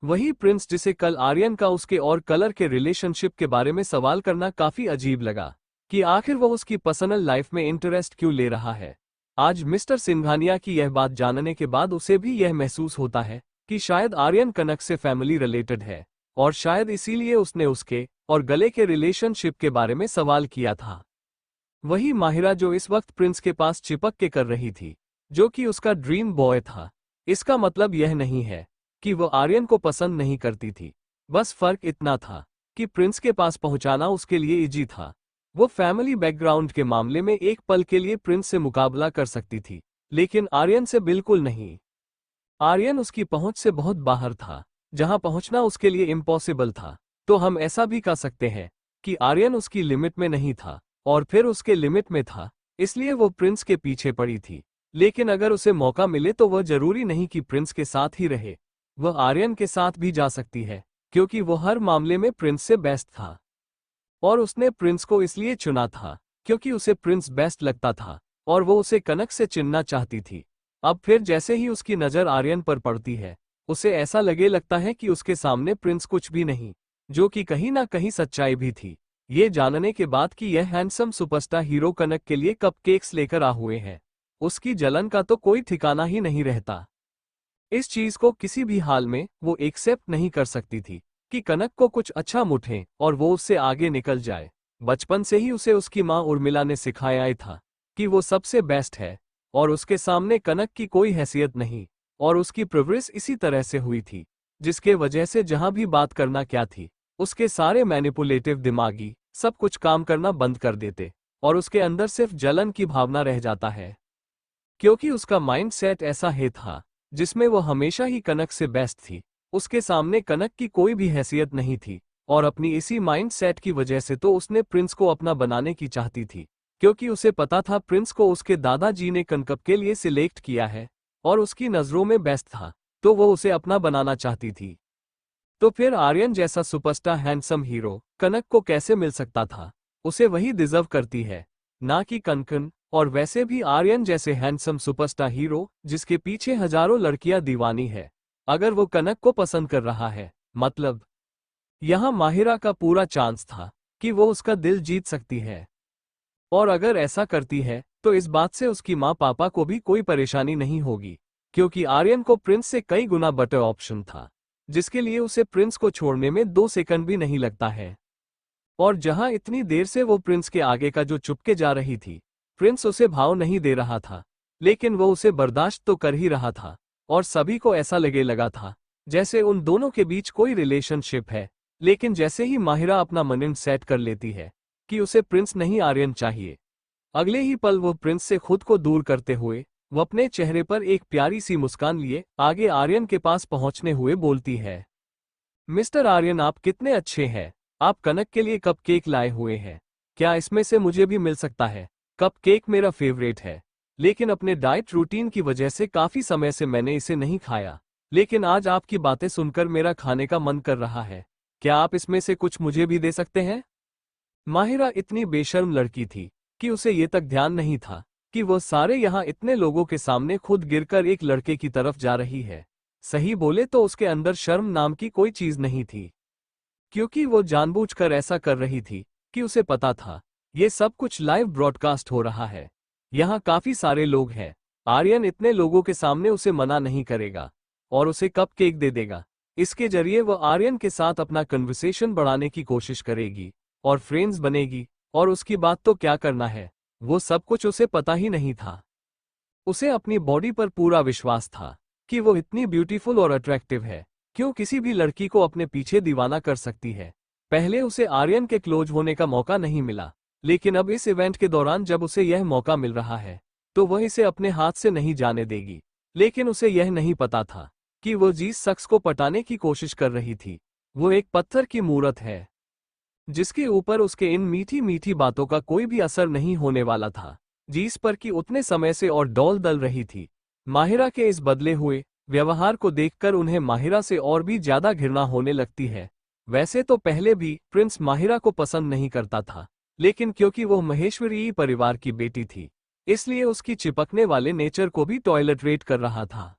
वही प्रिंस, जिसे कल आर्यन का उसके और कलर के रिलेशनशिप के बारे में सवाल करना काफी अजीब लगा कि आखिर वह उसकी पर्सनल लाइफ में इंटरेस्ट क्यों ले रहा है, आज मिस्टर सिंघानिया की यह बात जानने के बाद उसे भी यह महसूस होता है कि शायद आर्यन कनक से फैमिली रिलेटेड है और शायद इसीलिए उसने उसके और गले के रिलेशनशिप के बारे में सवाल किया था। वही माहिरा, जो इस वक्त प्रिंस के पास चिपक के कर रही थी, जो कि उसका ड्रीम बॉय था। इसका मतलब यह नहीं है कि वो आर्यन को पसंद नहीं करती थी, बस फर्क इतना था कि प्रिंस के पास पहुंचाना उसके लिए इजी था। वो फैमिली बैकग्राउंड के मामले में एक पल के लिए प्रिंस से मुकाबला कर सकती थी, लेकिन आर्यन से बिल्कुल नहीं। आर्यन उसकी पहुंच से बहुत बाहर था, जहां पहुंचना उसके लिए इम्पॉसिबल था। तो हम ऐसा भी कह सकते हैं कि आर्यन उसकी लिमिट में नहीं था और फिर उसके लिमिट में था, इसलिए वो प्रिंस के पीछे पड़ी थी। लेकिन अगर उसे मौका मिले तो वह जरूरी नहीं कि प्रिंस के साथ ही रहे, वह आर्यन के साथ भी जा सकती है, क्योंकि वो हर मामले में प्रिंस से बेस्ट था। और उसने प्रिंस को इसलिए चुना था क्योंकि उसे प्रिंस बेस्ट लगता था और वो उसे कनक से चुनना चाहती थी। अब फिर जैसे ही उसकी नज़र आर्यन पर पड़ती है, उसे ऐसा लगता है कि उसके सामने प्रिंस कुछ भी नहीं, जो कि कहीं ना कहीं सच्चाई भी थी। ये जानने के बाद कि यह हैंडसम सुपरस्टार हीरो कनक के लिए कपकेक्स लेकर आ हुए हैं, उसकी जलन का तो कोई ठिकाना ही नहीं रहता। इस चीज को किसी भी हाल में वो एक्सेप्ट नहीं कर सकती थी कि कनक को कुछ अच्छा मुठे और वो उससे आगे निकल जाए। बचपन से ही उसे उसकी माँ उर्मिला ने सिखाया था कि वो सबसे बेस्ट है और उसके सामने कनक की कोई हैसियत नहीं, और उसकी परवरिश इसी तरह से हुई थी, जिसके वजह से जहां भी बात करना क्या थी, उसके सारे मैनिपुलेटिव दिमागी सब कुछ काम करना बंद कर देते। और उसके अंदर सिर्फ जलन की भावना रह जाता है, क्योंकि उसका माइंड सेट ऐसा ही था जिसमें वो हमेशा ही कनक से बेस्ट थी। उसके सामने कनक की कोई भी हैसियत नहीं थी, और अपनी इसी माइंड सेट की वजह से तो उसने प्रिंस को अपना बनाने की चाहती थी, क्योंकि उसे पता था प्रिंस को उसके दादाजी ने कनकप के लिए सिलेक्ट किया है और उसकी नज़रों में बेस्ट था, तो वो उसे अपना बनाना चाहती थी। तो फिर आर्यन जैसा सुपरस्टार हैंडसम हीरो कनक को कैसे मिल सकता था? उसे वही डिजर्व करती है, ना कि कनकन। और वैसे भी आर्यन जैसे हैंडसम सुपरस्टार हीरो जिसके पीछे हजारों लड़कियां दीवानी है, अगर वो कनक को पसंद कर रहा है, मतलब यहां माहिरा का पूरा चांस था कि वो उसका दिल जीत सकती है। और अगर ऐसा करती है तो इस बात से उसकी माँ पापा को भी कोई परेशानी नहीं होगी, क्योंकि आर्यन को प्रिंस से कई गुना बेटर ऑप्शन था, जिसके लिए उसे प्रिंस को छोड़ने में 2 सेकंड भी नहीं लगता है। और जहां इतनी देर से वो प्रिंस के आगे का जो चुपके जा रही थी, प्रिंस उसे भाव नहीं दे रहा था, लेकिन वो उसे बर्दाश्त तो कर ही रहा था, और सभी को ऐसा लगा था जैसे उन दोनों के बीच कोई रिलेशनशिप है। लेकिन जैसे ही माहिरा अपना माइंड सेट कर लेती है कि उसे प्रिंस नहीं आर्यन चाहिए, अगले ही पल वो प्रिंस से खुद को दूर करते हुए वो अपने चेहरे पर एक प्यारी सी मुस्कान लिए आगे आर्यन के पास पहुंचने हुए बोलती है, मिस्टर आर्यन, आप कितने अच्छे हैं। आप कनक के लिए कप केक लाए हुए हैं, क्या इसमें से मुझे भी मिल सकता है? कप केक मेरा फेवरेट है, लेकिन अपने डाइट रूटीन की वजह से काफी समय से मैंने इसे नहीं खाया, लेकिन आज आपकी बातें सुनकर मेरा खाने का मन कर रहा है। क्या आप इसमें से कुछ मुझे भी दे सकते हैं? माहिरा इतनी बेशर्म लड़की थी कि उसे ये तक ध्यान नहीं था कि वो सारे यहाँ इतने लोगों के सामने खुद गिरकर एक लड़के की तरफ जा रही है। सही बोले तो उसके अंदर शर्म नाम की कोई चीज नहीं थी, क्योंकि वो जानबूझकर ऐसा कर रही थी कि उसे पता था ये सब कुछ लाइव ब्रॉडकास्ट हो रहा है। यहाँ काफी सारे लोग हैं, आर्यन इतने लोगों के सामने उसे मना नहीं करेगा और उसे कप केक दे देगा। इसके जरिए वह आर्यन के साथ अपना कन्वर्सेशन बढ़ाने की कोशिश करेगी और फ्रेंड्स बनेगी, और उसकी बात तो क्या करना है, वो सब कुछ उसे पता ही नहीं था। उसे अपनी बॉडी पर पूरा विश्वास था कि वो इतनी ब्यूटीफुल और अट्रैक्टिव है, क्यों किसी भी लड़की को अपने पीछे दीवाना कर सकती है। पहले उसे आर्यन के क्लोज होने का मौका नहीं मिला, लेकिन अब इस इवेंट के दौरान जब उसे यह मौका मिल रहा है तो वह इसे अपने हाथ से नहीं जाने देगी। लेकिन उसे यह नहीं पता था कि वो जिस शख्स को पटाने की कोशिश कर रही थी वो एक पत्थर की मूरत है, जिसके ऊपर उसके इन मीठी मीठी बातों का कोई भी असर नहीं होने वाला था, जिस पर कि उतने समय से और डौल दल रही थी। माहिरा के इस बदले हुए व्यवहार को देखकर उन्हें माहिरा से और भी ज्यादा घृणा होने लगती है। वैसे तो पहले भी प्रिंस माहिरा को पसंद नहीं करता था, लेकिन क्योंकि वो महेश्वरी परिवार की बेटी थी, इसलिए उसकी चिपकने वाले नेचर को भी टॉयलेट रेट कर रहा था।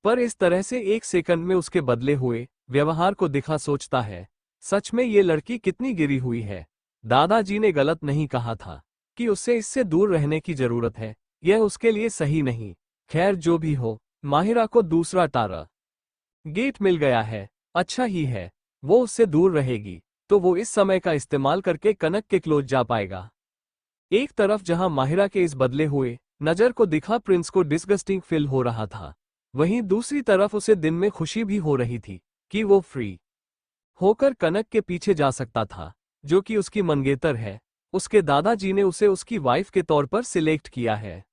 पर इस तरह से एक सेकंड में उसके बदले हुए व्यवहार को दिखा सोचता है, सच में ये लड़की कितनी गिरी हुई है। दादाजी ने गलत नहीं कहा था कि उससे इससे दूर रहने की जरूरत है, यह उसके लिए सही नहीं। खैर जो भी हो, माहिरा को दूसरा टारा गेट मिल गया है, अच्छा ही है, वो उससे दूर रहेगी तो वो इस समय का इस्तेमाल करके कनक के क्लोज जा पाएगा। एक तरफ जहां माहिरा के इस बदले हुए नजर को दिखा प्रिंस को डिस्गस्टिंग फील हो रहा था, वहीं दूसरी तरफ उसे दिन में खुशी भी हो रही थी कि वो फ्री होकर कनक के पीछे जा सकता था, जो कि उसकी मंगेतर है। उसके दादाजी ने उसे उसकी वाइफ के तौर पर सिलेक्ट किया है।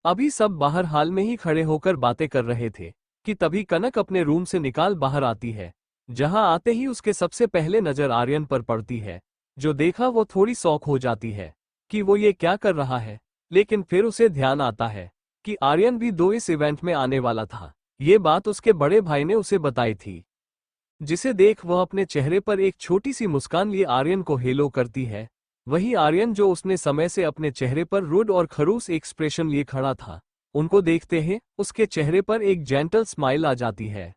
अभी सब बाहर हाल में ही खड़े होकर बातें कर रहे थे कि तभी कनक अपने रूम से निकाल बाहर आती है, जहां आते ही उसके सबसे पहले नजर आर्यन पर पड़ती है। जो देखा वो थोड़ी शॉक हो जाती है कि वो ये क्या कर रहा है, लेकिन फिर उसे ध्यान आता है कि आर्यन भी इस इवेंट में आने वाला था। ये बात उसके बड़े भाई ने उसे बताई थी, जिसे देख वह अपने चेहरे पर एक छोटी सी मुस्कान लिए आर्यन को हेलो करती है। वही आर्यन जो उसने समय से अपने चेहरे पर रुड और खरूस एक्सप्रेशन लिए खड़ा था, उनको देखते ही उसके चेहरे पर एक जेंटल स्माइल आ जाती है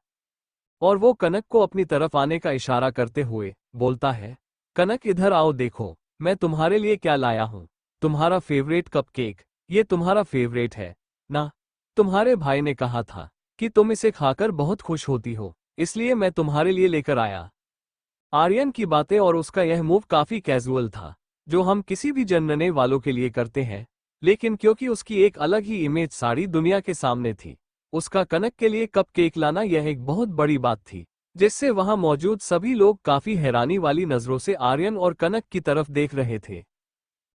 और वो कनक को अपनी तरफ आने का इशारा करते हुए बोलता है, कनक इधर आओ, देखो मैं तुम्हारे लिए क्या लाया हूँ। तुम्हारा फेवरेट कपकेक, ये तुम्हारा फेवरेट है ना? तुम्हारे भाई ने कहा था कि तुम इसे खाकर बहुत खुश होती हो, इसलिए मैं तुम्हारे लिए लेकर आया। आर्यन की बातें और उसका यह मूव काफी कैजुअल था, जो हम किसी भी जनने वालों के लिए करते हैं, लेकिन क्योंकि उसकी एक अलग ही इमेज सारी दुनिया के सामने थी, उसका कनक के लिए कपकेक लाना यह एक बहुत बड़ी बात थी, जिससे वहां मौजूद सभी लोग काफी हैरानी वाली नजरों से आर्यन और कनक की तरफ देख रहे थे।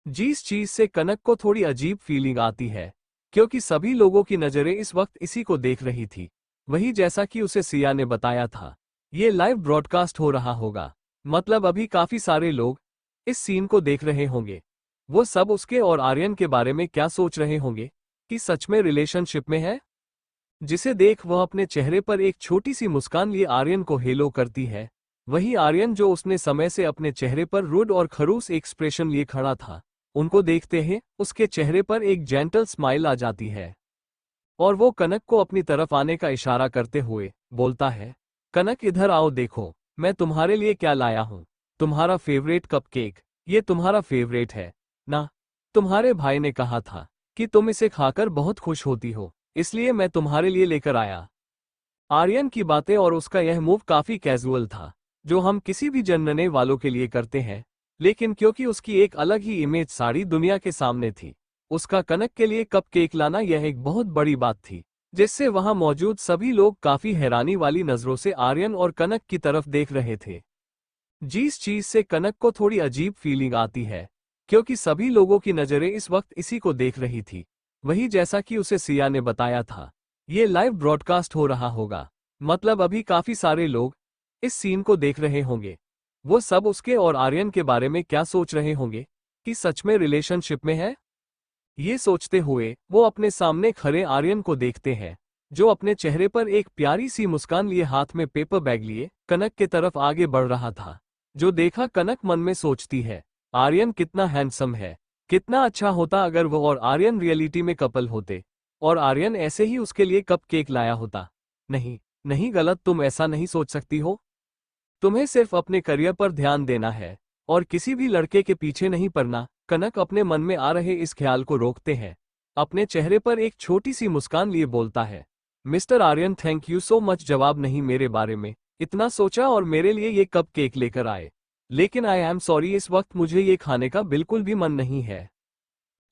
जिस चीज से कनक को थोड़ी अजीब फीलिंग आती है, क्योंकि सभी लोगों की नजरें इस वक्त इसी को देख रही थी। वही जैसा कि उसे सिया ने बताया था, ये लाइव ब्रॉडकास्ट हो रहा होगा, मतलब अभी काफी सारे लोग इस सीन को देख रहे होंगे। वो सब उसके और आर्यन के बारे में क्या सोच रहे होंगे, कि सच में रिलेशनशिप में है। जिसे देख वह अपने चेहरे पर एक छोटी सी मुस्कान लिए आर्यन को हेलो करती है। वही आर्यन जो उसने समय से अपने चेहरे पर रुड और खरूस एक्सप्रेशन लिए खड़ा था, उनको देखते ही उसके चेहरे पर एक जेंटल स्माइल आ जाती है और वो कनक को अपनी तरफ आने का इशारा करते हुए बोलता है, कनक इधर आओ, देखो मैं तुम्हारे लिए क्या लाया हूँ। तुम्हारा फेवरेट कपकेक। ये तुम्हारा फेवरेट है ना? तुम्हारे भाई ने कहा था कि तुम इसे खाकर बहुत खुश होती हो, इसलिए मैं तुम्हारे लिए लेकर आया। आर्यन की बातें और उसका यह मूव काफी कैजुअल था, जो हम किसी भी जानने वालों के लिए करते हैं, लेकिन क्योंकि उसकी एक अलग ही इमेज सारी दुनिया के सामने थी, उसका कनक के लिए कपकेक लाना यह एक बहुत बड़ी बात थी, जिससे वहां मौजूद सभी लोग काफी हैरानी वाली नजरों से आर्यन और कनक की तरफ देख रहे थे। जिस चीज से कनक को थोड़ी अजीब फीलिंग आती है, क्योंकि सभी लोगों की नजरें इस वक्त इसी को देख रही थी। वही जैसा कि उसे सिया ने बताया था, ये लाइव ब्रॉडकास्ट हो रहा होगा, मतलब अभी काफी सारे लोग इस सीन को देख रहे होंगे। वो सब उसके और आर्यन के बारे में क्या सोच रहे होंगे, कि सच में रिलेशनशिप में है। ये सोचते हुए वो अपने सामने खड़े आर्यन को देखते हैं, जो अपने चेहरे पर एक प्यारी सी मुस्कान लिए हाथ में पेपर बैग लिए कनक के तरफ आगे बढ़ रहा था। जो देखा कनक मन में सोचती है, आर्यन कितना हैंडसम है, कितना अच्छा होता अगर वो और आर्यन रियलिटी में कपल होते, और आर्यन ऐसे ही उसके लिए कपकेक लाया होता। नहीं नहीं, गलत, तुम ऐसा नहीं सोच सकती हो। तुम्हें सिर्फ अपने करियर पर ध्यान देना है और किसी भी लड़के के पीछे नहीं पड़ना। कनक अपने मन में आ रहे इस ख्याल को रोकते हैं, अपने चेहरे पर एक छोटी सी मुस्कान लिए बोलता है, mister Aryan thank you so much, जवाब नहीं मेरे बारे में इतना सोचा और मेरे लिए ये कप केक लेकर आए, लेकिन आई एम सॉरी, इस वक्त मुझे ये खाने का बिल्कुल भी मन नहीं है।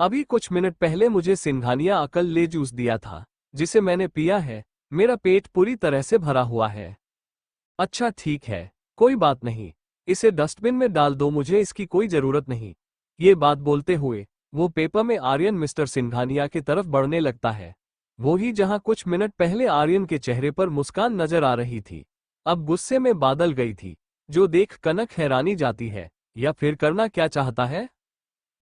अभी कुछ मिनट पहले मुझे सिंघानिया अकल ले जूस दिया था, जिसे मैंने पिया है। मेरा पेट पूरी तरह से भरा हुआ है। अच्छा ठीक है, कोई बात नहीं, इसे डस्टबिन में डाल दो, मुझे इसकी कोई जरूरत नहीं। ये बात बोलते हुए वो पेपर में आर्यन मिस्टर सिंघानिया की तरफ बढ़ने लगता है। वो ही जहां कुछ मिनट पहले आर्यन के चेहरे पर मुस्कान नजर आ रही थी, अब गुस्से में बादल गई थी, जो देख कनक हैरानी जाती है, या फिर करना क्या चाहता है।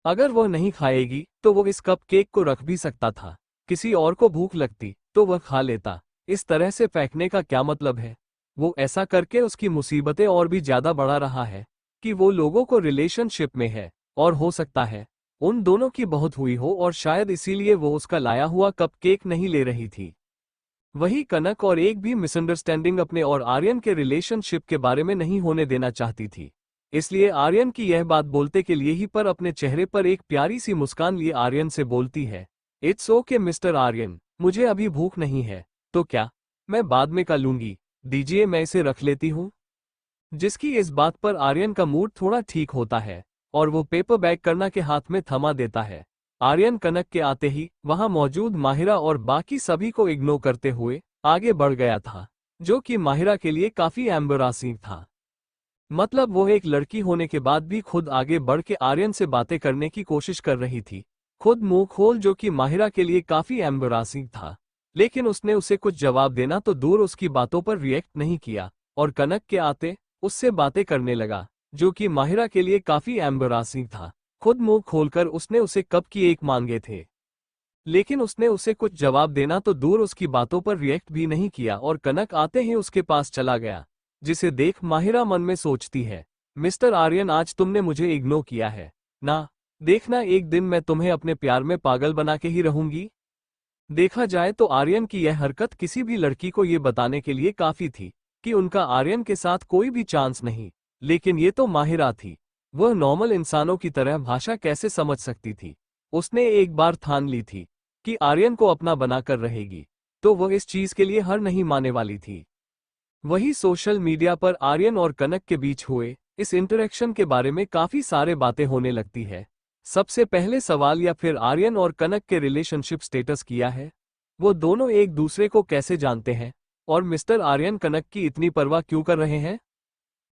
अगर वह नहीं खाएगी तो वो इस कप केक को रख भी सकता था, किसी और को भूख लगती तो वह खा लेता, इस तरह से फेंकने का क्या मतलब है। वो ऐसा करके उसकी मुसीबतें और भी ज्यादा बढ़ा रहा है, कि वो लोगों को रिलेशनशिप में है, और हो सकता है उन दोनों की बहुत हुई हो और शायद इसीलिए वो उसका लाया हुआ कप केक नहीं ले रही थी। वही कनक और एक भी मिसअंडरस्टैंडिंग अपने और आर्यन के रिलेशनशिप के बारे में नहीं होने देना चाहती थी, इसलिए आर्यन की यह बात बोलते के लिए ही पर अपने चेहरे पर एक प्यारी सी मुस्कान लिए आर्यन से बोलती है, इट्स ओके मिस्टर आर्यन, मुझे अभी भूख नहीं है, तो क्या मैं बाद में खा लूंगी, दीजिए मैं इसे रख लेती हूँ। जिसकी इस बात पर आर्यन का मूड थोड़ा ठीक होता है और वो पेपर बैग करना के हाथ में थमा देता है। आर्यन कनक के आते ही वहां मौजूद माहिरा और बाकी सभी को इग्नोर करते हुए आगे बढ़ गया था, जो कि माहिरा के लिए काफी एम्बरासिंग था। मतलब वो एक लड़की होने के बाद भी खुद आगे बढ़ के आर्यन से बातें करने की कोशिश कर रही थी, खुद मुंह खोल, जो कि माहिरा के लिए काफी एम्बरासिंग था। लेकिन उसने उसे कुछ जवाब देना तो दूर उसकी बातों पर रिएक्ट नहीं किया और कनक के आते उससे बातें करने लगा, जो कि माहिरा के लिए काफी एम्बरासिंग था। खुद मुंह खोलकर उसने उसे कप की एक मांगे थे, लेकिन उसने उसे कुछ जवाब देना तो दूर उसकी बातों पर रिएक्ट भी नहीं किया और कनक आते ही उसके पास चला गया। जिसे देख माहिरा मन में सोचती है, मिस्टर आर्यन आज तुमने मुझे इग्नोर किया है ना, देखना एक दिन मैं तुम्हें अपने प्यार में पागल बना के ही रहूंगी। देखा जाए तो आर्यन की यह हरकत किसी भी लड़की को ये बताने के लिए काफी थी कि उनका आर्यन के साथ कोई भी चांस नहीं, लेकिन ये तो माहिरा थी, वह नॉर्मल इंसानों की तरह भाषा कैसे समझ सकती थी। उसने एक बार ठान ली थी कि आर्यन को अपना बनाकर रहेगी, तो वह इस चीज के लिए हार नहीं मानने वाली थी। वही सोशल मीडिया पर आर्यन और कनक के बीच हुए इस इंटरेक्शन के बारे में काफी सारे बातें होने लगती है। सबसे पहले सवाल, या फिर आर्यन और कनक के रिलेशनशिप स्टेटस किया है, वो दोनों एक दूसरे को कैसे जानते हैं, और मिस्टर आर्यन कनक की इतनी परवाह क्यों कर रहे हैं।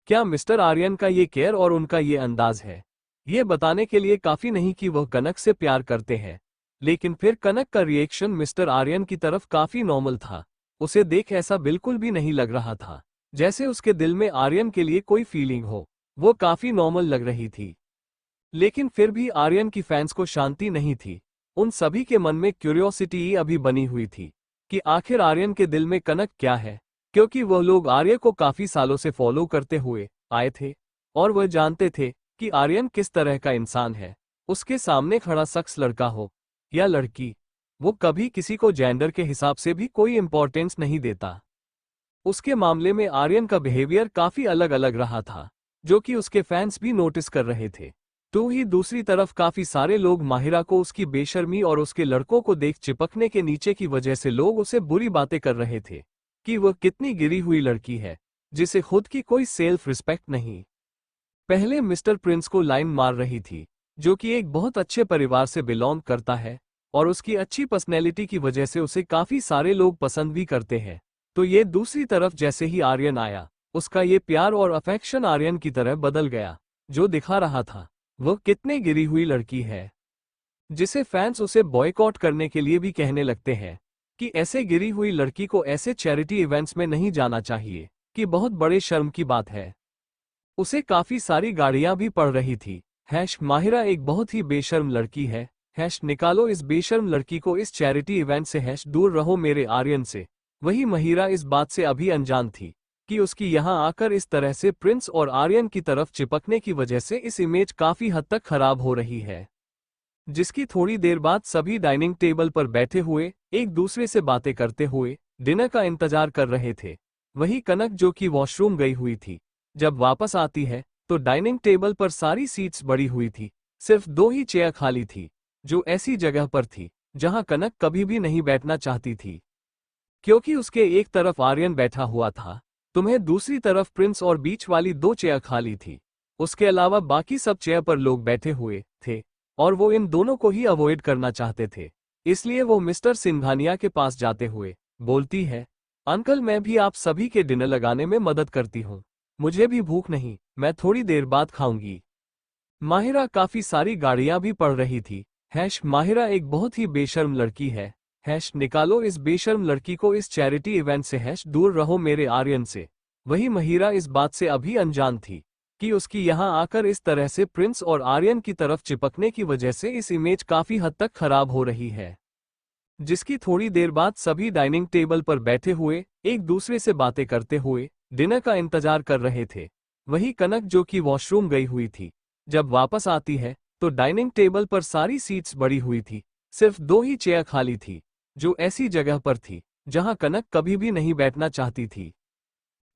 क्या मिस्टर आर्यन का ये केयर और उनका ये अंदाज है, ये बताने के लिए काफी नहीं कि वह कनक से प्यार करते हैं। लेकिन फिर कनक का रिएक्शन मिस्टर आर्यन की तरफ काफी नॉर्मल था। उसे देख ऐसा बिल्कुल भी नहीं लग रहा था जैसे उसके दिल में आर्यन के लिए कोई फीलिंग हो। वो काफी नॉर्मल लग रही थी। लेकिन फिर भी आर्यन की फैंस को शांति नहीं थी। उन सभी के मन में क्यूरियोसिटी ही अभी बनी हुई थी कि आखिर आर्यन के दिल में कनक क्या है, क्योंकि वह लोग आर्य को काफी सालों से फॉलो करते हुए आए थे और वह जानते थे कि आर्यन किस तरह का इंसान है। उसके सामने खड़ा शख्स लड़का हो या लड़की, वो कभी किसी को जेंडर के हिसाब से भी कोई इंपॉर्टेंस नहीं देता। उसके मामले में आर्यन का बिहेवियर काफी अलग अलग रहा था, जो कि उसके फैंस भी नोटिस कर रहे थे। तो ही दूसरी तरफ काफी सारे लोग माहिरा को उसकी बेशर्मी और उसके लड़कों को देख चिपकने के नीचे की वजह से लोग उसे बुरी बातें कर रहे थे कि वह कितनी गिरी हुई लड़की है जिसे खुद की कोई सेल्फ रिस्पेक्ट नहीं। पहले मिस्टर प्रिंस को लाइन मार रही थी, जो कि एक बहुत अच्छे परिवार से बिलोंग करता है और उसकी अच्छी पर्सनैलिटी की वजह से उसे काफी सारे लोग पसंद भी करते हैं। तो ये दूसरी तरफ जैसे ही आर्यन आया, उसका ये प्यार और अफेक्शन आर्यन की तरह बदल गया, जो दिखा रहा था वह कितने गिरी हुई लड़की है, जिसे फैंस उसे बॉयकॉट करने के लिए भी कहने लगते हैं कि ऐसे गिरी हुई लड़की को ऐसे चैरिटी इवेंट्स में नहीं जाना चाहिए, कि बहुत बड़े शर्म की बात है। उसे काफी सारी गाड़ियां भी पड़ रही थी। माहिरा एक बहुत ही बेशर्म लड़की है। निकालो इस बेशर्म लड़की को इस चैरिटी इवेंट से। दूर रहो मेरे आर्यन से। वही महिरा इस बात से अभी अनजान थी कि उसकी यहां आकर इस तरह से प्रिंस और आर्यन की तरफ चिपकने की वजह से इस इमेज काफी हद तक खराब हो रही है। जिसकी थोड़ी देर बाद सभी डाइनिंग टेबल पर बैठे हुए एक दूसरे से बातें करते हुए डिनर का इंतजार कर रहे थे। वही कनक जो कि वॉशरूम गई हुई थी, जब वापस आती है तो डाइनिंग टेबल पर सारी सीट्स बड़ी हुई थी, सिर्फ 2 ही चेयर खाली थी, जो ऐसी जगह पर थी जहां कनक कभी भी नहीं बैठना चाहती थी, क्योंकि उसके एक तरफ आर्यन बैठा हुआ था, तुम्हें दूसरी तरफ प्रिंस और बीच वाली 2 चेयर खाली थी। उसके अलावा बाकी सब चेयर पर लोग बैठे हुए थे और वो इन दोनों को ही अवॉइड करना चाहते थे। इसलिए वो मिस्टर सिंघानिया के पास जाते हुए बोलती है, अंकल मैं भी आप सभी के डिनर लगाने में मदद करती हूँ। मुझे भी भूख नहीं, मैं थोड़ी देर बाद खाऊंगी। माहिरा काफी सारी गाड़ियां भी पड़ रही थी। माहिरा एक बहुत ही बेशर्म लड़की है। निकालो इस बेशर्म लड़की को इस चैरिटी इवेंट से। दूर रहो मेरे आर्यन से। वही महिरा इस बात से अभी अनजान थी कि उसकी यहां आकर इस तरह से प्रिंस और आर्यन की तरफ चिपकने की वजह से इस इमेज काफी हद तक खराब हो रही है। जिसकी थोड़ी देर बाद सभी डाइनिंग टेबल पर बैठे हुए एक दूसरे से बातें करते हुए डिनर का इंतजार कर रहे थे। वही कनक जो कि वॉशरूम गई हुई थी, जब वापस आती है तो डाइनिंग टेबल पर सारी सीट्स बड़ी हुई थी, सिर्फ 2 ही चेयर खाली थी, जो ऐसी जगह पर थी जहां कनक कभी भी नहीं बैठना चाहती थी,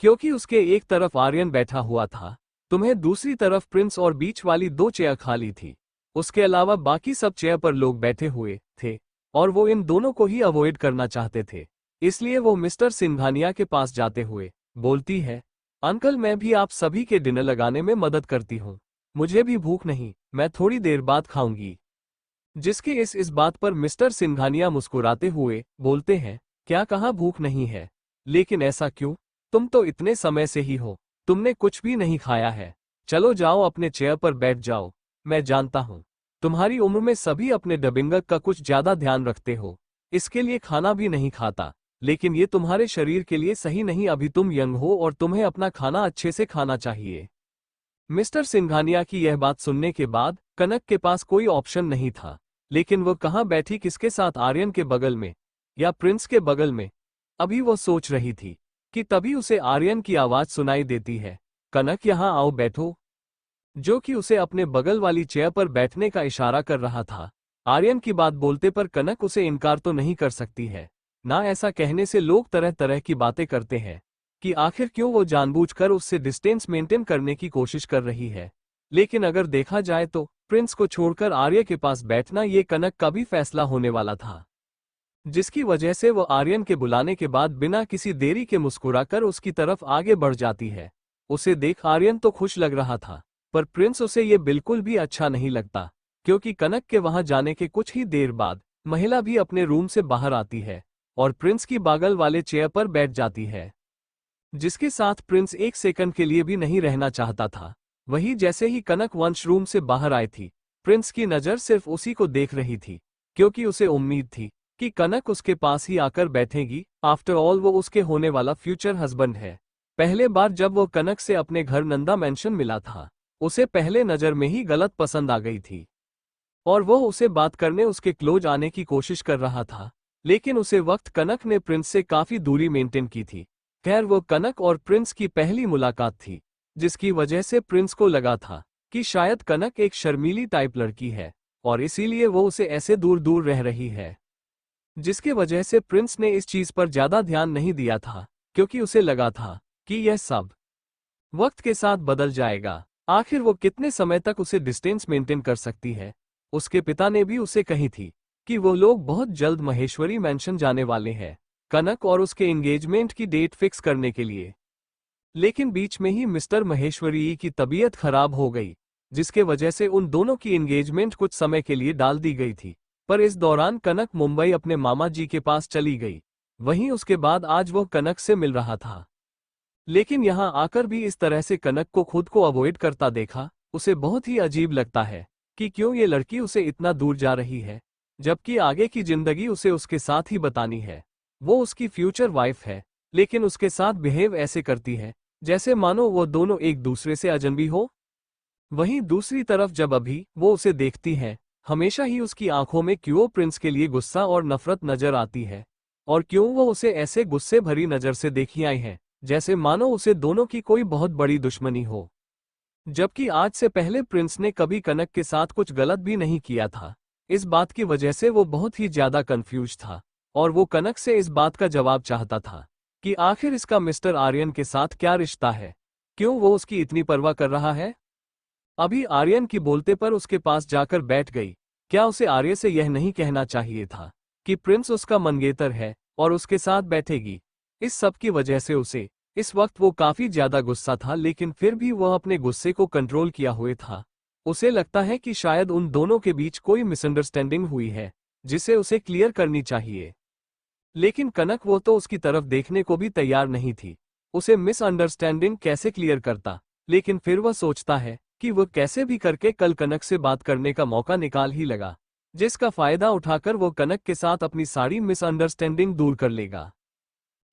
क्योंकि उसके एक तरफ आर्यन बैठा हुआ था, तुम्हें दूसरी तरफ प्रिंस और बीच वाली 2 चेयर खाली थी। उसके अलावा बाकी सब चेयर पर लोग बैठे हुए थे और वो इन दोनों को ही अवॉइड करना चाहते थे। इसलिए वो मिस्टर सिंघानिया के पास जाते हुए बोलती है, अंकल मैं भी आप सभी के डिनर लगाने में मदद करती हूँ। मुझे भी भूख नहीं, मैं थोड़ी देर बाद खाऊंगी। जिसके इस बात पर मिस्टर सिंघानिया मुस्कुराते हुए बोलते हैं, क्या कहा भूख नहीं है? लेकिन ऐसा क्यों? तुम तो इतने समय से ही हो, तुमने कुछ भी नहीं खाया है। चलो जाओ अपने चेयर पर बैठ जाओ। मैं जानता हूँ तुम्हारी उम्र में सभी अपने डबिंगक का कुछ ज्यादा ध्यान रखते हो, इसके लिए खाना भी नहीं खाता, लेकिन ये तुम्हारे शरीर के लिए सही नहीं। अभी तुम यंग हो और तुम्हें अपना खाना अच्छे से खाना चाहिए। मिस्टर सिंघानिया की यह बात सुनने के बाद कनक के पास कोई ऑप्शन नहीं था, लेकिन वह कहाँ बैठी, किसके साथ, आर्यन के बगल में या प्रिंस के बगल में? अभी वो सोच रही थी कि तभी उसे आर्यन की आवाज सुनाई देती है, कनक यहाँ आओ बैठो, जो कि उसे अपने बगल वाली चेयर पर बैठने का इशारा कर रहा था। आर्यन की बात बोलते पर कनक उसे इनकार तो नहीं कर सकती है ना। ऐसा कहने से लोग तरह तरह की बातें करते हैं कि आखिर क्यों वो जानबूझकर उससे डिस्टेंस मेंटेन करने की कोशिश कर रही है। लेकिन अगर देखा जाए तो प्रिंस को छोड़कर आर्य के पास बैठना ये कनक का भी फैसला होने वाला था, जिसकी वजह से वो आर्यन के बुलाने के बाद बिना किसी देरी के मुस्कुराकर उसकी तरफ आगे बढ़ जाती है। उसे देख आर्यन तो खुश लग रहा था, पर प्रिंस उसे ये बिल्कुल भी अच्छा नहीं लगता, क्योंकि कनक के वहां जाने के कुछ ही देर बाद महिला भी अपने रूम से बाहर आती है और प्रिंस की बगल वाले चेयर पर बैठ जाती है, जिसके साथ प्रिंस एक सेकंड के लिए भी नहीं रहना चाहता था। वही जैसे ही कनक वंशरूम से बाहर आई थी, प्रिंस की नज़र सिर्फ उसी को देख रही थी, क्योंकि उसे उम्मीद थी कि कनक उसके पास ही आकर बैठेगी। आफ्टर ऑल वो उसके होने वाला फ्यूचर हस्बैंड है। पहले बार जब वो कनक से अपने घर नंदा मैंशन मिला था, उसे पहले नज़र में ही गलत पसंद आ गई थी और वो उसे बात करने उसके क्लोज आने की कोशिश कर रहा था, लेकिन उसे वक्त कनक ने प्रिंस से काफ़ी दूरी मेंटेन की थी। खैर, वो कनक और प्रिंस की पहली मुलाकात थी, जिसकी वजह से प्रिंस को लगा था कि शायद कनक एक शर्मीली टाइप लड़की है और इसीलिए वो उसे ऐसे दूर दूर रह रही है, जिसके वजह से प्रिंस ने इस चीज पर ज्यादा ध्यान नहीं दिया था, क्योंकि उसे लगा था कि यह सब वक्त के साथ बदल जाएगा। आखिर वो कितने समय तक उसे डिस्टेंस मेंटेन कर सकती है। उसके पिता ने भी उसे कही थी कि वो लोग बहुत जल्द महेश्वरी मैंशन जाने वाले हैं, कनक और उसके एंगेजमेंट की डेट फिक्स करने के लिए। लेकिन बीच में ही मिस्टर महेश्वरी की तबीयत खराब हो गई, जिसके वजह से उन दोनों की एंगेजमेंट कुछ समय के लिए डाल दी गई थी। पर इस दौरान कनक मुंबई अपने मामा जी के पास चली गई। वहीं उसके बाद आज वो कनक से मिल रहा था, लेकिन यहां आकर भी इस तरह से कनक को खुद को अवॉइड करता देखा, उसे बहुत ही अजीब लगता है कि क्यों ये लड़की उसे इतना दूर जा रही है, जबकि आगे की जिंदगी उसे उसके साथ ही बतानी है। वो उसकी फ्यूचर वाइफ है, लेकिन उसके साथ बिहेव ऐसे करती है जैसे मानो वो दोनों एक दूसरे से अजनबी हो। वहीं दूसरी तरफ जब अभी वो उसे देखती है, हमेशा ही उसकी आंखों में क्यों प्रिंस के लिए गुस्सा और नफरत नजर आती है, और क्यों वो उसे ऐसे गुस्से भरी नजर से देखी आई है जैसे मानो उसे दोनों की कोई बहुत बड़ी दुश्मनी हो। जबकि आज से पहले प्रिंस ने कभी कनक के साथ कुछ गलत भी नहीं किया था। इस बात की वजह से वो बहुत ही ज्यादा कंफ्यूज था और वो कनक से इस बात का जवाब चाहता था कि आखिर इसका मिस्टर आर्यन के साथ क्या रिश्ता है, क्यों वो उसकी इतनी परवाह कर रहा है। अभी आर्यन की बोलते पर उसके पास जाकर बैठ गई। क्या उसे आर्य से यह नहीं कहना चाहिए था कि प्रिंस उसका मंगेतर है और उसके साथ बैठेगी। इस सब की वजह से उसे इस वक्त वो काफी ज्यादा गुस्सा था, लेकिन फिर भी वह अपने गुस्से को कंट्रोल किया हुए था। उसे लगता है कि शायद उन दोनों के बीच कोई मिसअंडरस्टैंडिंग हुई है, जिसे उसे क्लियर करनी चाहिए। लेकिन कनक वो तो उसकी तरफ देखने को भी तैयार नहीं थी। उसे मिसअंडरस्टैंडिंग कैसे क्लियर करता, लेकिन फिर वह सोचता है कि वह कैसे भी करके कल कनक से बात करने का मौका निकाल ही लगा, जिसका फायदा उठाकर वो कनक के साथ अपनी सारी मिसअंडरस्टैंडिंग दूर कर लेगा।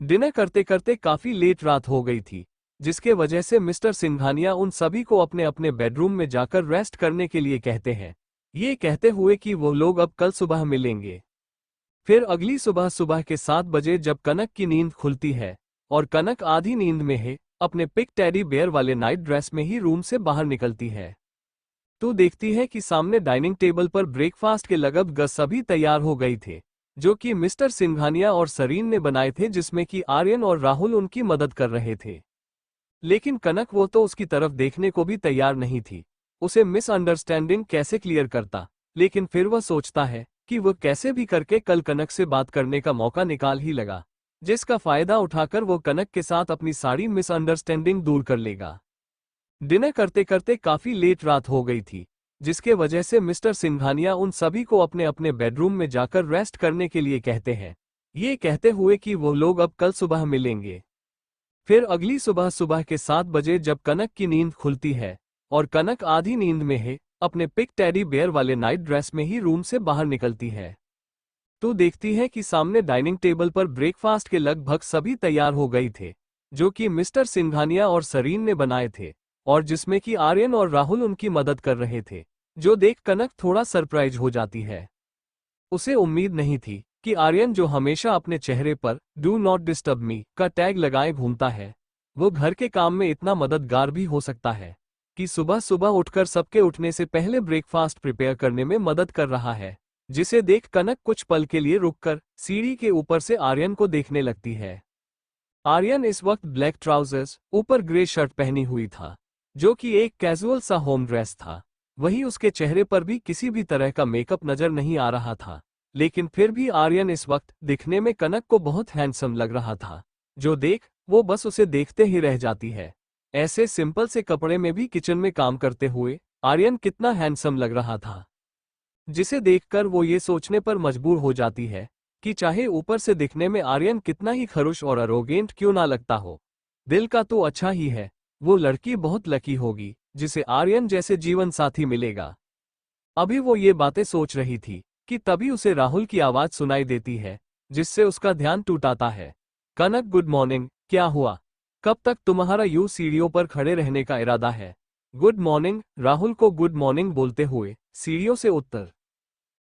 डिनर करते करते काफी लेट रात हो गई थी, जिसके वजह से मिस्टर सिंघानिया उन सभी को अपने अपने बेडरूम में जाकर रेस्ट करने के लिए कहते हैं, ये कहते हुए कि वो लोग अब कल सुबह मिलेंगे। फिर अगली सुबह सुबह के 7 बजे जब कनक की नींद खुलती है और कनक आधी नींद में है, अपने पिक टेडी बेयर वाले नाइट ड्रेस में ही रूम से बाहर निकलती है, तो देखती है कि सामने डाइनिंग टेबल पर ब्रेकफास्ट के लगभग सभी तैयार हो गई थे, जो कि मिस्टर सिंघानिया और सरीन ने बनाए थे, जिसमें कि आर्यन और राहुल उनकी मदद कर रहे थे। लेकिन कनक वो तो उसकी तरफ देखने को भी तैयार नहीं थी। उसे मिसअंडरस्टैंडिंग कैसे क्लियर करता, लेकिन फिर वह सोचता है कि वह कैसे भी करके कल कनक से बात करने का मौका निकाल ही लगा, जिसका फायदा उठाकर वो कनक के साथ अपनी सारी मिसअंडरस्टैंडिंग दूर कर लेगा। डिनर करते करते काफी लेट रात हो गई थी, जिसके वजह से मिस्टर सिंघानिया उन सभी को अपने अपने बेडरूम में जाकर रेस्ट करने के लिए कहते हैं, ये कहते हुए कि वो लोग अब कल सुबह मिलेंगे। फिर अगली सुबह सुबह के 7 बजे जब कनक की नींद खुलती है और कनक आधी नींद में है, अपने पिक टेडी बेयर वाले नाइट ड्रेस में ही रूम से बाहर निकलती है, तो देखती है कि सामने डाइनिंग टेबल पर ब्रेकफास्ट के लगभग सभी तैयार हो गई थे, जो कि मिस्टर सिंघानिया और सरीन ने बनाए थे और जिसमें कि आर्यन और राहुल उनकी मदद कर रहे थे, जो देख कनक थोड़ा सरप्राइज हो जाती है। उसे उम्मीद नहीं थी कि आर्यन, जो हमेशा अपने चेहरे पर डू नॉट डिस्टर्ब मी का टैग लगाए घूमता है, वो घर के काम में इतना मददगार भी हो सकता है कि सुबह सुबह उठकर सबके उठने से पहले ब्रेकफास्ट प्रिपेयर करने में मदद कर रहा है, जिसे देख कनक कुछ पल के लिए रुककर सीढ़ी के ऊपर से आर्यन को देखने लगती है। आर्यन इस वक्त ब्लैक ट्राउजर्स ऊपर ग्रे शर्ट पहनी हुई था, जो कि एक कैजुअल सा होम ड्रेस था। वहीं उसके चेहरे पर भी किसी भी तरह का मेकअप नजर नहीं आ रहा था, लेकिन फिर भी आर्यन इस वक्त दिखने में कनक को बहुत हैंडसम लग रहा था, जो देख वो बस उसे देखते ही रह जाती है। ऐसे सिंपल से कपड़े में भी किचन में काम करते हुए आर्यन कितना हैंडसम लग रहा था, जिसे देखकर वो ये सोचने पर मजबूर हो जाती है कि चाहे ऊपर से दिखने में आर्यन कितना ही खरुश और अरोगेंट क्यों ना लगता हो, दिल का तो अच्छा ही है। वो लड़की बहुत लकी होगी जिसे आर्यन जैसे जीवन साथी मिलेगा। अभी वो ये बातें सोच रही थी कि तभी उसे राहुल की आवाज सुनाई देती है, जिससे उसका ध्यान टूटाता है। कनक, गुड मॉर्निंग। क्या हुआ? कब तक तुम्हारा यूं सीढ़ियों पर खड़े रहने का इरादा है? Good morning. राहुल को गुड मॉर्निंग बोलते हुए सीढ़ियों से उत्तर